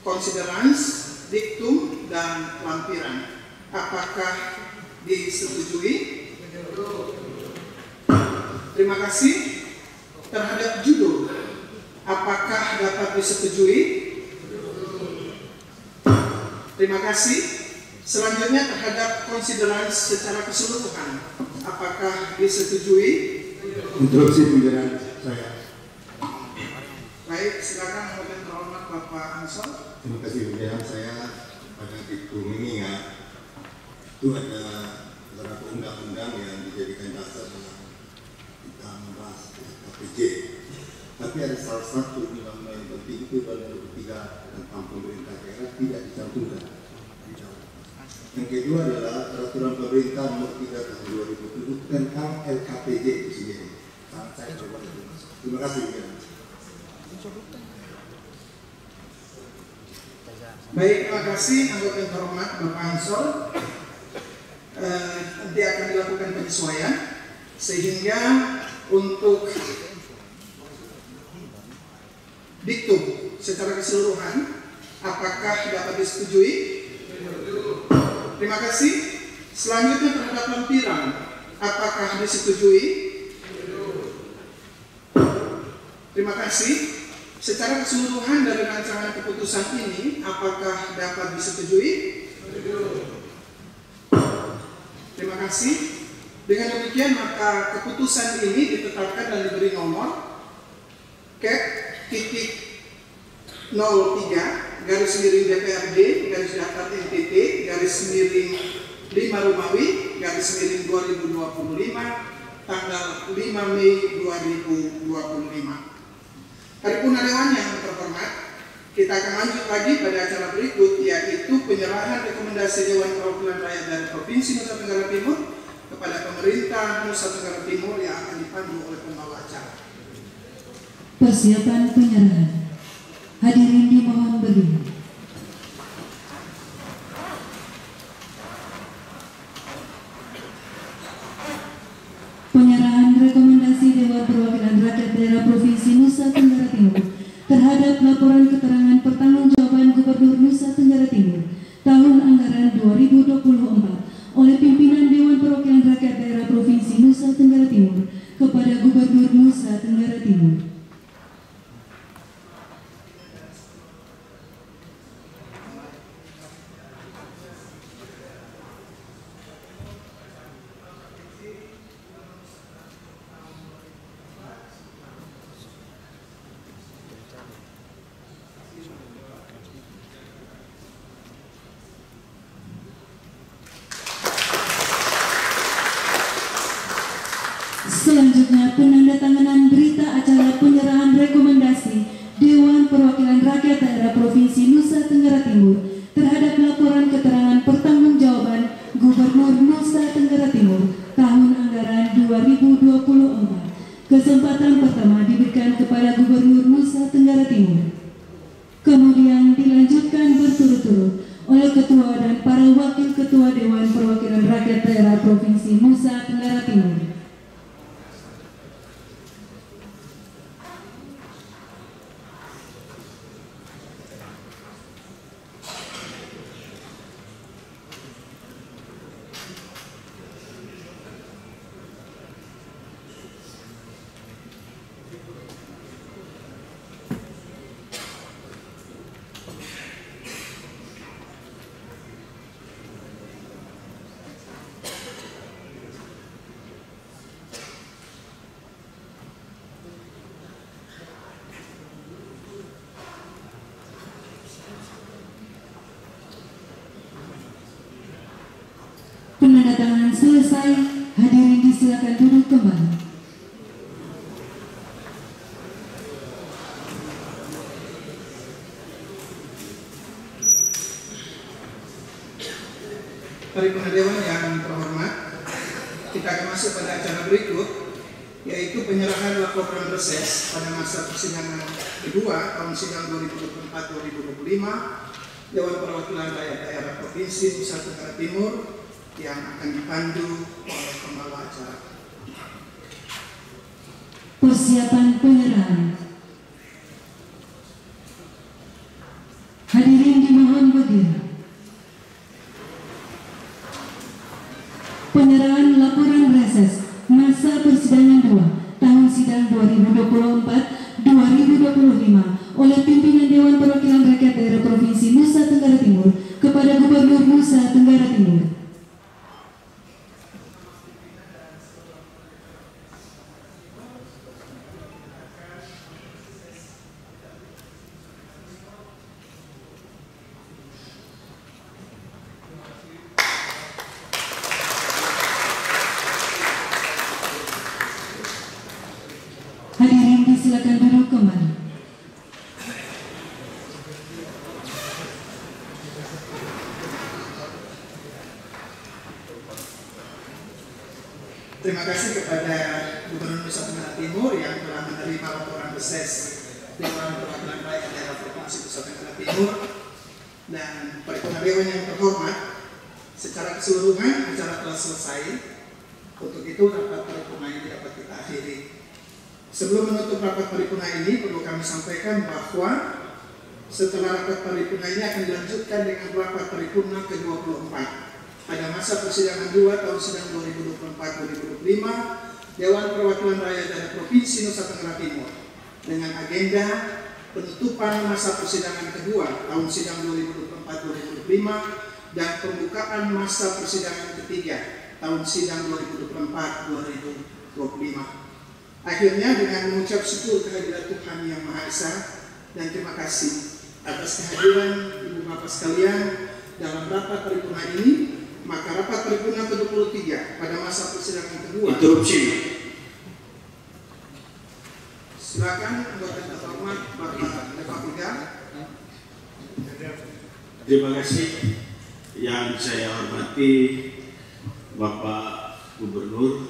considerance, diktum, dan lampiran. Apakah disetujui? Terima kasih. Terhadap judul, apakah dapat disetujui? Terima kasih. Selanjutnya terhadap considerance secara keseluruhan, apakah disetujui? Interupsi pimpinan saya. Baik, silakan yang terhormat Bapak Ansor. Terima kasih pimpinan saya. Pada diktum ini ya, itu ada beberapa undang-undang yang dijadikan dasar dalam kita membahas KPJ. Tapi ada salah satu undang-undang yang penting itu adalah 3 tentang pemerintah daerah tidak dicantumkan. Yang kedua adalah peraturan pemerintah nomor 3 tahun 2007 tentang LKPJ itu sendiri. sangat saya coba. Terima kasih. Ya. Baik, terima kasih anggota yang terhormat Bapak Ansor. Nanti akan dilakukan penyesuaian sehingga untuk diktum secara keseluruhan apakah dapat disetujui? Terima kasih. Selanjutnya terhadap lampiran apakah disetujui? Terima kasih. Secara keseluruhan dari rancangan keputusan ini apakah dapat disetujui? Terima kasih. Dengan demikian maka keputusan ini ditetapkan dan diberi nomor #03 garis miring DPRD garis datar NTT garis miring 5 Romawi garis miring 2025 tanggal 5 Mei 2025. Paripurna Dewan yang terhormat, kita akan lanjut lagi pada acara berikut, yaitu penyerahan rekomendasi Dewan Perwakilan Rakyat dari Provinsi Nusa Tenggara Timur kepada pemerintah Nusa Tenggara Timur yang akan dipandu oleh pembawa acara. Persiapan penyerahan. Hadirin dimohon berdiri. Penyerahan rekomendasi Dewan Perwakilan Rakyat Daerah Provinsi Nusa Tenggara Timur terhadap laporan keterangan pertanggungjawaban Gubernur Nusa Tenggara Timur tahun anggaran 2024 oleh pimpinan Dewan Perwakilan Rakyat Daerah Provinsi Nusa Tenggara Timur kepada Gubernur Nusa Tenggara Timur. Selanjutnya penandatanganan berita acara penyerahan rekomendasi Dewan Perwakilan Rakyat Daerah Provinsi Nusa Tenggara Timur terhadap laporan keterangan pertanggungjawaban Gubernur Nusa Tenggara Timur tahun anggaran 2024. Kesempatan pertama diberikan kepada Gubernur Nusa Tenggara Timur. Kemudian dilanjutkan berturut-turut oleh Ketua dan para Wakil Ketua Dewan Perwakilan Rakyat Daerah Provinsi Nusa Tenggara Timur. Penandatanganan selesai, hadirin disilakan duduk kembali. Paripurna Dewan yang terhormat, kita akan masuk pada acara berikut, yaitu penyerahan laporan reses pada masa persidangan kedua tahun sidang 2024-2025 Dewan Perwakilan Rakyat Daerah Provinsi Nusa Tenggara Timur yang akan dipandu oleh pembawa acara. Persiapan penyerahan. Hadirin dimohon berdiri. Penyerahan laporan reses masa persidangan 2 tahun sidang 2024-2025 oleh pimpinan Dewan Perwakilan Rakyat Daerah Provinsi Nusa Tenggara Timur kepada Gubernur Nusa Tenggara Timur. Hadirin disilakan duduk kembali. Terima kasih kepada Gubernur Nusa Tenggara Timur yang telah menerima laporan reses Dewan Perwakilan Rakyat Daerah Provinsi Nusa Tenggara Timur, dan paripurna dewan yang terhormat, secara keseluruhan acara telah selesai. Untuk itu rapat paripurna ini dapat kita akhiri. Sebelum menutup rapat paripurna ini, perlu kami sampaikan bahwa setelah rapat paripurna ini akan dilanjutkan dengan rapat paripurna ke-24 pada masa persidangan 2 tahun sidang 2024-2025 Dewan Perwakilan Rakyat Daerah Provinsi Nusa Tenggara Timur dengan agenda penutupan masa persidangan kedua tahun sidang 2024-2025 dan pembukaan masa persidangan ketiga tahun sidang 2024-2025. Akhirnya dengan mengucap syukur kehadirat Tuhan Yang Maha Esa dan terima kasih atas kehadiran Ibu Bapak sekalian dalam rapat paripurna ini, maka rapat paripurna ke-23 pada masa persidangan kedua. Interupsi. Silakan anggota terhormat Bapak Eva Pigar. Terima kasih yang saya hormati Bapak Gubernur,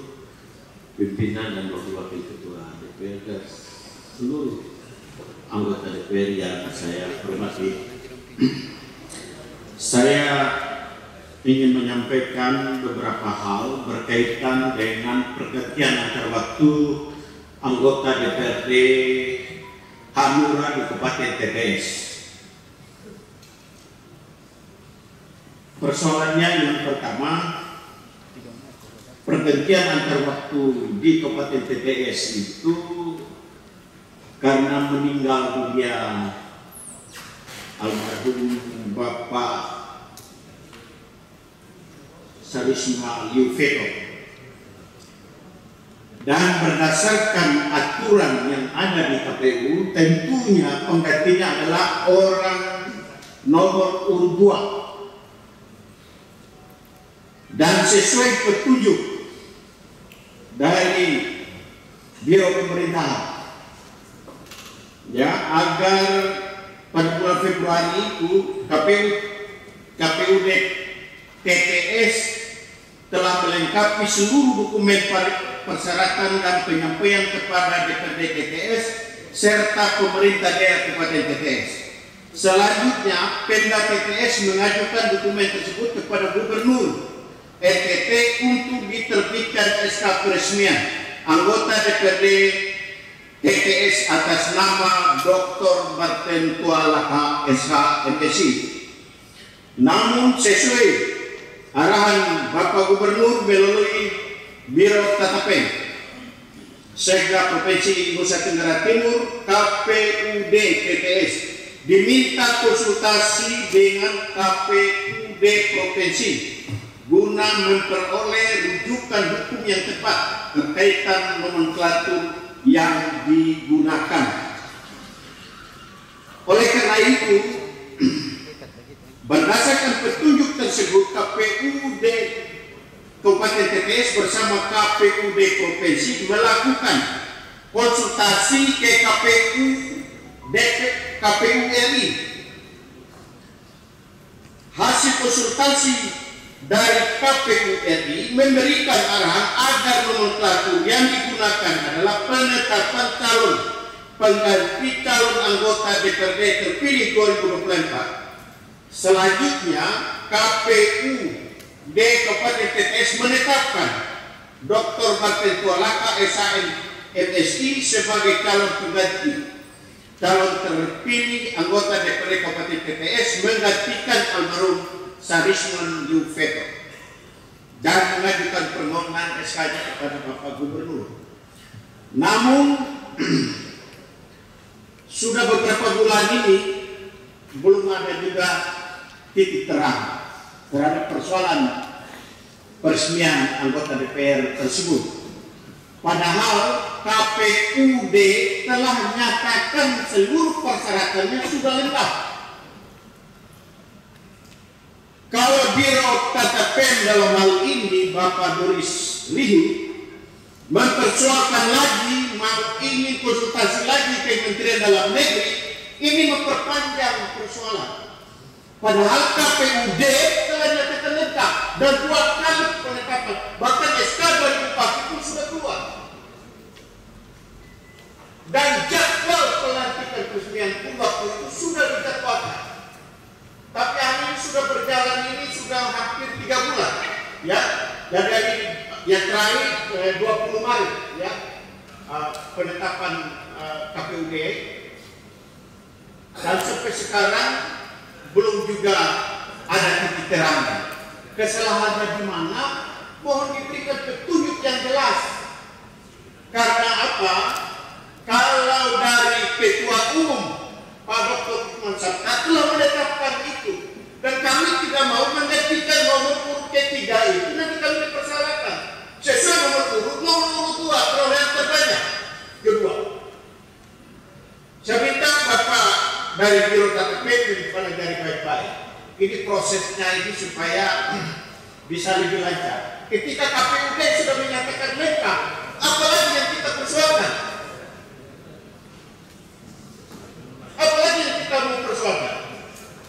pimpinan dan wakil ketua DPR dan seluruh anggota DPR yang saya hormati. Saya ingin menyampaikan beberapa hal berkaitan dengan pergantian antar waktu anggota DPRD Hanura di Kabupaten TPS. Persoalannya yang pertama, pergantian antar waktu di Kabupaten TPS itu karena meninggal dunia almarhum Bapak Sarisma Yufeto, dan berdasarkan aturan yang ada di KPU tentunya penggantinya adalah orang nomor urut 2 dan sesuai petunjuk dari Biro Pemerintahan ya, agar pada bulan Februari itu KPUD TPS telah melengkapi seluruh dokumen persyaratan dan penyampaian kepada DPRD TPS serta pemerintah daerah Kabupaten TPS. Selanjutnya, Pemda TPS mengajukan dokumen tersebut kepada Gubernur NTT untuk diterbitkan SK peresmian anggota DPRD TPS atas nama Dr. Martin Tualaka SH MSI. Namun sesuai arahan Bapak Gubernur melalui Biro Tatapen Sekda Provinsi Nusa Tenggara Timur, KPUD TPS diminta konsultasi dengan KPUD Provinsi guna memperoleh rujukan hukum yang tepat berkaitan nomenklatur yang digunakan. Oleh karena itu, berdasarkan petunjuk tersebut, KPUD Kabupaten TPS bersama KPUD Provinsi melakukan konsultasi ke KPU RI. Hasil konsultasi dari KPU RI memberikan arahan agar nomenklatur yang digunakan adalah penetapan calon pengganti calon anggota DPRD terpilih 2024. Selanjutnya, KPUD Kabupaten TPS menetapkan Dr. Martin Tualaka SHM MSI sebagai calon pengganti calon terpilih anggota DPRD Kabupaten TPS menggantikan almarhum Sarisman Yufeto dan mengajukan permohonan SK-nya kepada Bapak Gubernur. Namun sudah beberapa bulan ini belum ada juga titik terang terhadap persoalan peresmian anggota DPR tersebut. Padahal KPUD telah menyatakan seluruh persyaratannya sudah lengkap. Kalau Biro Tatapen dalam hal ini Bapak Doris Lihu mempersoalkan lagi, mau ingin konsultasi lagi ke Kementerian Dalam Negeri, ini memperpanjang persoalan. Padahal KPUD telah nyatakan lengkap dan 2 kali penetapan, bahkan SK 2004 itu sudah keluar. sudah hampir 3 bulan, ya. Dari yang terakhir 20 Maret, ya, penetapan KPUD, dan sampai sekarang belum juga ada titik terangnya. Kesalahannya di mana? Mohon diberikan petunjuk yang jelas. Karena apa? Kalau dari Ketua Umum Pak Dr. Lukman Sabta telah menetapkan itu, dan kami tidak mau menetapkan nomor urut ketiga itu, nanti kami dipersalahkan. Sesuai nomor urut 2 perolehan terbanyak kedua. Saya minta Bapak dari Biro KTP dipelajari baik-baik. Ini prosesnya ini supaya bisa lebih lancar. Ketika KPUD sudah menyatakan lengkap, apalagi yang kita persoalkan? Apalagi yang kita mau persoalkan?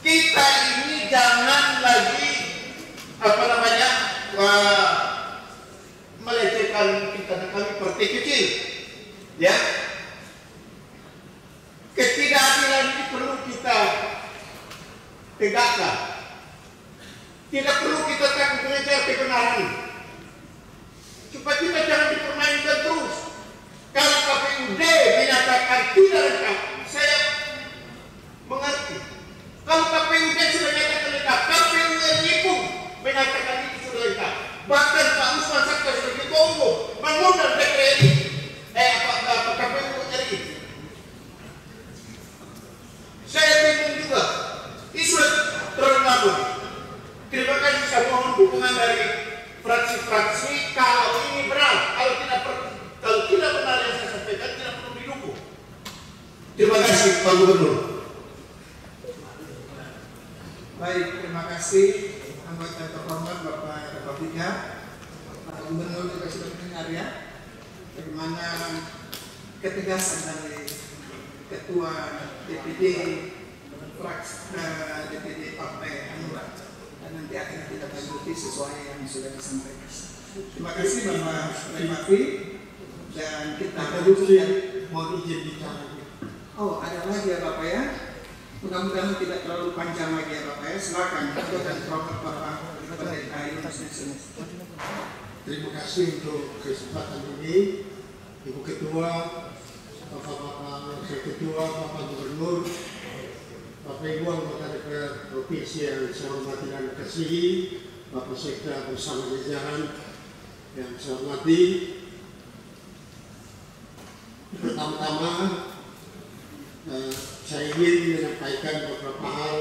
Kita ini jangan lagi melecehkan kita, kami partai kecil, ya. Ketidakadilan ini perlu kita tegakkan. Tidak perlu kita takut mengejar kebenaran, supaya kita jangan dipermainkan terus. Kalau KPUD menyatakan tidak lengkap, saya mengerti. Kalau KPUD sudah menyatakan lengkap, KPU RI pun menyatakan itu sudah lengkap. Bahkan Pak Usman Sabta sebagai Ketua Umum mengundang DPR RI, KPU RI. Saya bingung juga. Ini sudah terlalu lama. Terima kasih, saya mohon dukungan dari fraksi-fraksi kalau ini benar. Kalau tidak benar yang saya sampaikan, tidak perlu didukung. Terima kasih Pak Gubernur. Baik, terima kasih anggota terhormat Bapak Rafika. Pak Gubernur juga sudah mendengar, ya, bagaimana ketegasan dari Ketua DPD fraksi DPD Partai Hanura, dan nanti akan kita lanjuti sesuai yang sudah disampaikan. Terima kasih Bapak Raffi, dan kita lanjutkan. Mohon izin bicara. Oh, ada lagi ya Bapak, ya. Mudah-mudahan tidak terlalu panjang lagi ya Bapak, ya. Silakan anggota terhormat Bapak Pendeta Yunus Nexus. Terima kasih untuk kesempatan ini, Ibu Ketua, Bapak-Bapak Wakil Ketua, Bapak Gubernur, Bapak Ibu anggota DPR Provinsi yang saya hormati dan kasihi, Bapak Sekda bersama jajaran yang saya hormati. Pertama-tama saya ingin menyampaikan beberapa hal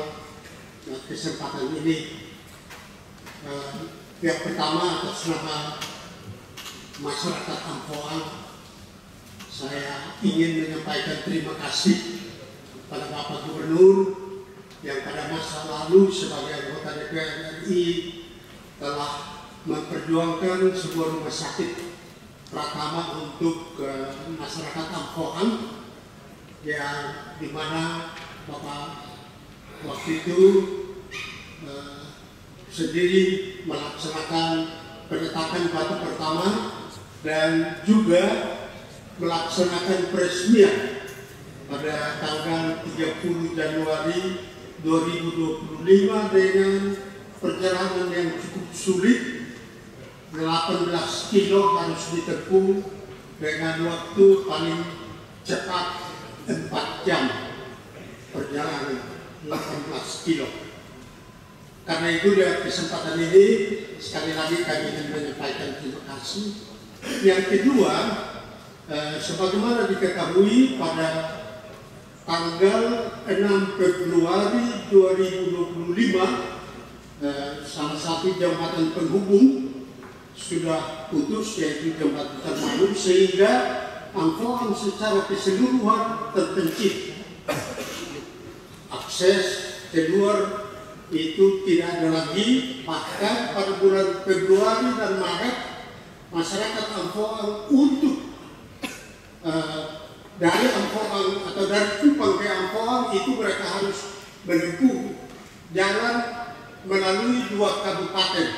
kesempatan ini. Yang pertama, atas nama masyarakat Amphoan, saya ingin menyampaikan terima kasih pada Bapak Gubernur yang pada masa lalu sebagai anggota DPR RI telah memperjuangkan sebuah rumah sakit Pratama untuk masyarakat Amphoan, yang dimana Bapak waktu itu sendiri melaksanakan penetapan batu pertama dan juga melaksanakan peresmian pada tanggal 30 Januari 2025 dengan perjalanan yang cukup sulit. 18 kilo harus ditempuh dengan waktu paling cepat 4 jam perjalanan 18 kilo. Karena itu dari kesempatan ini sekali lagi kami ingin menyampaikan terima kasih. Yang kedua, sebagaimana diketahui pada tanggal 6 Februari 2025 salah satu jembatan penghubung sudah putus, yaitu jembatan terbangun, sehingga Amphoan secara keseluruhan terpencil. Akses keluar itu tidak ada lagi. Bahkan pada bulan Februari dan Maret, masyarakat Amphoan untuk dari Amphoan atau dari Kupang ke Amphoan itu mereka harus menempuh jalan melalui 2 kabupaten,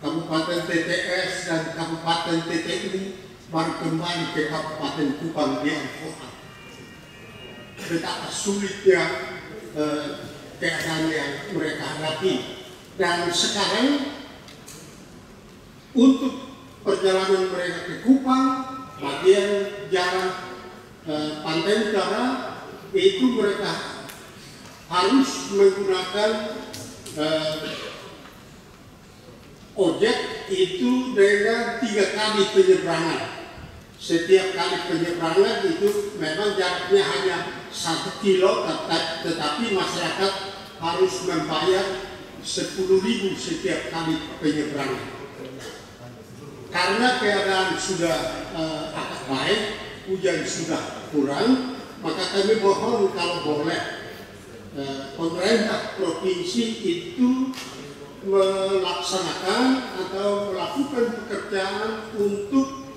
Kabupaten TTS dan Kabupaten TTU, baru kembali ke Kabupaten Kupang di Amphoan. Betapa sulitnya keadaan yang mereka hadapi. Dan sekarang untuk perjalanan mereka ke Kupang, bagian jalan Pantai Utara, itu mereka harus menggunakan ojek itu dengan 3 kali penyeberangan. Setiap kali penyeberangan itu memang jaraknya hanya 1 kilo, tetapi masyarakat harus membayar 10.000 setiap kali penyeberangan. Karena keadaan sudah agak baik, hujan sudah kurang, maka kami mohon kalau boleh pemerintah provinsi itu melaksanakan atau melakukan pekerjaan untuk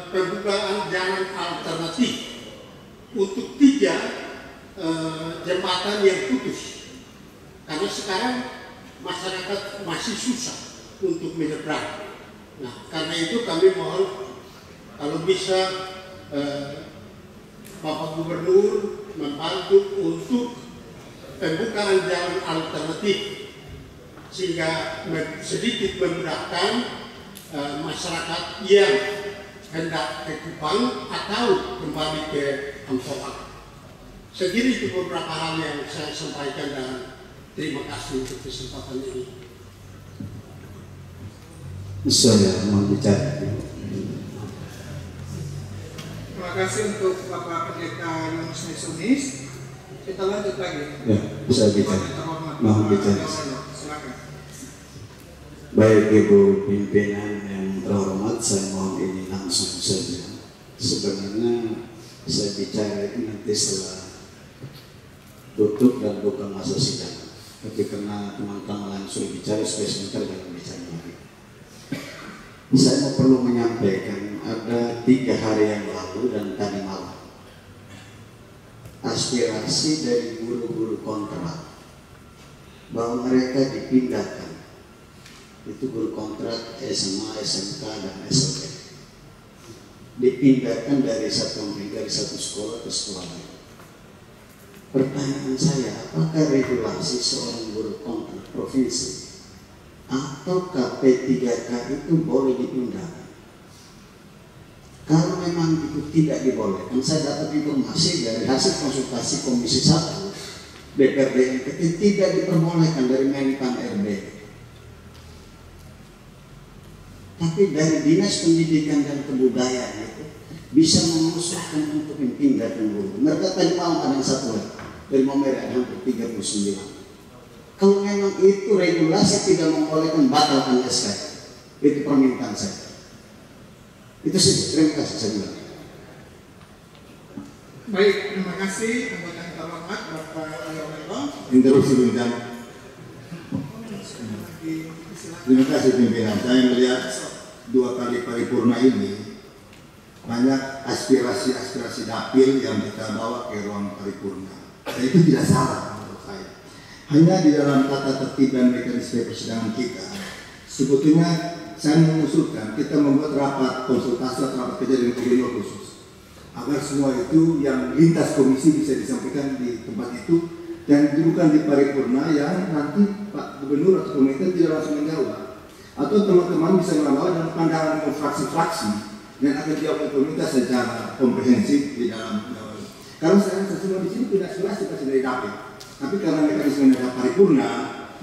pembukaan jalan alternatif untuk 3 jembatan yang putus. Karena sekarang masyarakat masih susah untuk menyeberang. Nah, karena itu kami mohon kalau bisa Bapak Gubernur membantu untuk pembukaan jalan alternatif sehingga sedikit memudahkan masyarakat yang hendak ke Kupang atau kembali ke Amphoe. Saya kira itu beberapa hal yang saya sampaikan dan terima kasih untuk kesempatan ini. Saya mau bicara. Terima kasih untuk Bapak Pendeta Yunus Nesunis. Kita lanjut lagi. Ya, bisa bicara. Mohon bicara. Silakan. Baik Ibu pimpinan yang terhormat, saya mohon ini langsung saja. Sebenarnya saya bicara itu nanti setelah tutup dan bukan masa sidang. Tapi karena teman-teman langsung bicara, supaya sebentar jangan bicara lagi. Saya perlu menyampaikan ada 3 hari yang lalu dan tadi malam aspirasi dari guru-guru kontrak bahwa mereka dipindahkan, itu guru kontrak SMA, SMK dan SLB, dipindahkan dari satu sekolah ke sekolah lain. Pertanyaan saya, apakah regulasi seorang guru kontrak provinsi atau KP3K itu boleh dipindahkan? Kalau memang itu tidak dibolehkan, saya dapat informasi dari hasil konsultasi Komisi 1 DPRD NTT tidak diperbolehkan dari Menpan RB. Tapi dari Dinas Pendidikan dan Kebudayaan itu bisa mengusulkan untuk memindahkan guru. Mereka tadi malam ada yang satu lagi dari Momere, ada hampir 39. Kalau memang itu regulasi tidak membolehkan, batalkan SK. Itu permintaan saya. Itu saja. Terima kasih saya bilang. Baik, terima kasih anggota yang terhormat Bapak Ayowelo. Interupsi bintang. Terima kasih pimpinan. Saya melihat 2 kali paripurna ini banyak aspirasi-aspirasi dapil yang kita bawa ke ruang paripurna. Dan itu tidak salah menurut saya. Hanya di dalam tata tertib dan mekanisme persidangan kita, sebetulnya saya mengusulkan kita membuat rapat konsultasi atau rapat kerja dengan gubernur khusus, agar semua itu yang lintas komisi bisa disampaikan di tempat itu dan didudukan di paripurna yang nanti Pak Gubernur atau pemerintah tidak langsung menjawab, atau teman-teman bisa membawa dalam pandangan fraksi-fraksi dan akan dijawab pemerintah secara komprehensif di dalam. Karena saya semua di sini tidak aspirasi pasti dari dapil. Tapi karena mekanisme ada paripurna,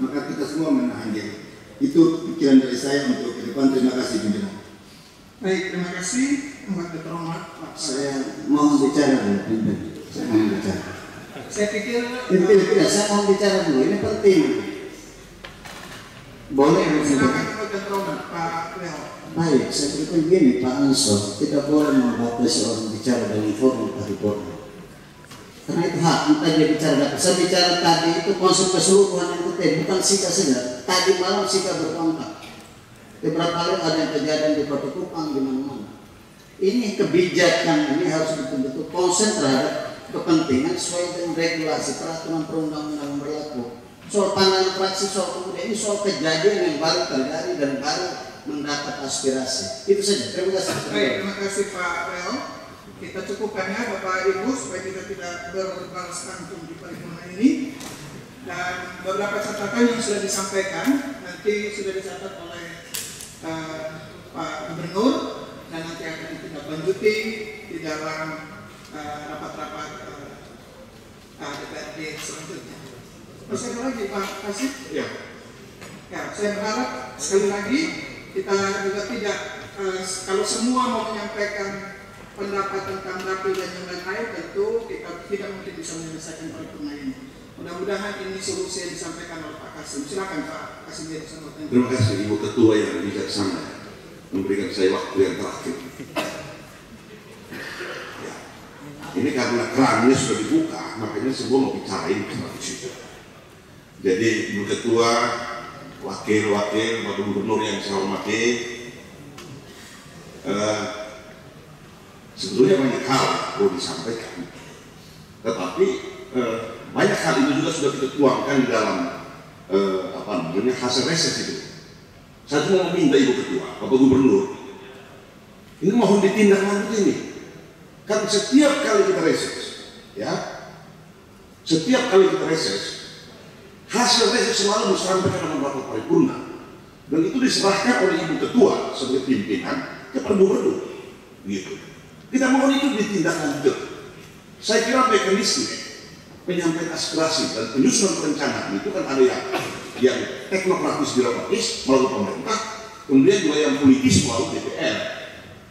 maka kita semua menahan diri. Itu pikiran dari saya untuk ke depan. Terima kasih pimpinan. Baik, terima kasih anggota terhormat. Saya mohon bicara dulu, pimpinan. Saya mohon bicara. Saya pikir tidak, saya mohon bicara dulu. Ini penting. Boleh. Silakan anggota terhormat Pak Leo. Baik, saya beritahu begini Pak Ansor, tidak boleh membatasi orang bicara dalam forum paripurna. Karena itu hak, entah dia bicara dapat. Saya bicara tadi itu konsep keseluruhan NTT, bukan Sika saja. Tadi malam Sika berkontak. Beberapa kali ada yang kejadian di Kota Kupang di mana-mana. Ini kebijakan ini harus betul-betul konsen terhadap kepentingan sesuai dengan regulasi peraturan perundang-undangan berlaku. Soal pandangan fraksi, soal kemudian ini soal kejadian yang baru terjadi dan baru mendapat aspirasi. Itu saja. Terima kasih. Baik, terima kasih Pak Leo. Kita cukupkan ya Bapak Ibu supaya kita tidak berbalas pantun di paripurna ini. Dan beberapa catatan yang sudah disampaikan nanti sudah dicatat oleh Pak Gubernur dan nanti akan ditindaklanjuti di dalam rapat-rapat DPRD selanjutnya. Masih ada lagi Pak Kasih? Ya. Ya, saya berharap sekali lagi kita juga tidak kalau semua mau menyampaikan pendapat tentang dapil dan yang lain-lain, tentu kita tidak mungkin bisa menyelesaikan paripurna ini. Mudah-mudahan ini solusi yang disampaikan oleh Pak Kasim. Silakan Pak Kasim. Terima kasih Ibu Ketua yang bijaksana memberikan saya waktu yang terakhir. Ya. Ini karena kerannya sudah dibuka, makanya semua mau bicarain di situ. Jadi Ibu Ketua, wakil-wakil, Pak Gubernur yang saya hormati, sebetulnya banyak hal perlu disampaikan, tetapi banyak hal itu juga sudah kita tuangkan di dalam hasil reses itu. Saya cuma meminta Ibu Ketua, Bapak Gubernur, ini mohon ditindaklanjuti ini. Kan setiap kali kita reses, ya, setiap kali kita reses, hasil reses selalu disampaikan dalam rapat paripurna, dan itu diserahkan oleh Ibu Ketua sebagai pimpinan kepada Gubernur, gitu. Kita mohon itu ditindaklanjuti. Saya kira mekanisme penyampaian aspirasi dan penyusunan perencanaan itu kan ada yang teknokratis birokratis melalui pemerintah, kemudian juga yang politis melalui DPR.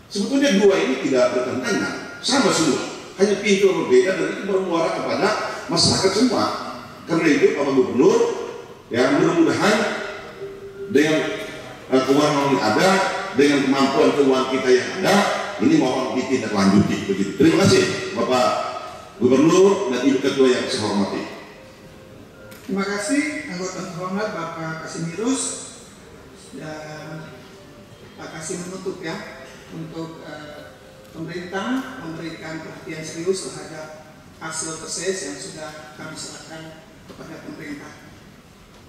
Sebetulnya dua ini tidak bertentangan, sama semua, hanya pintu berbeda dan itu bermuara kepada masyarakat semua. Karena itu Bapak Gubernur, ya mudah-mudahan dengan keuangan yang ada, dengan kemampuan keuangan kita yang ada, ini mohon ditindaklanjuti begitu. Terima kasih Bapak Gubernur dan Ibu Ketua yang saya hormati. Terima kasih anggota terhormat Bapak Kasimirus, dan Pak Kasim menutup ya untuk pemerintah memberikan perhatian serius terhadap hasil reses yang sudah kami serahkan kepada pemerintah.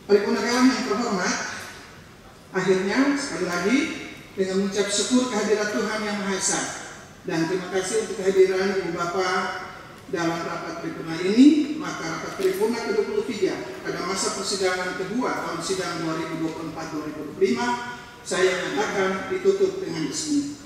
Paripurna Dewan yang terhormat, akhirnya sekali lagi dengan mengucap syukur kehadiran Tuhan Yang Maha Esa dan terima kasih untuk kehadiran Ibu Bapak dalam rapat paripurna ini, maka rapat paripurna ke-23 pada masa persidangan kedua tahun sidang 2024-2025 saya nyatakan ditutup dengan resmi.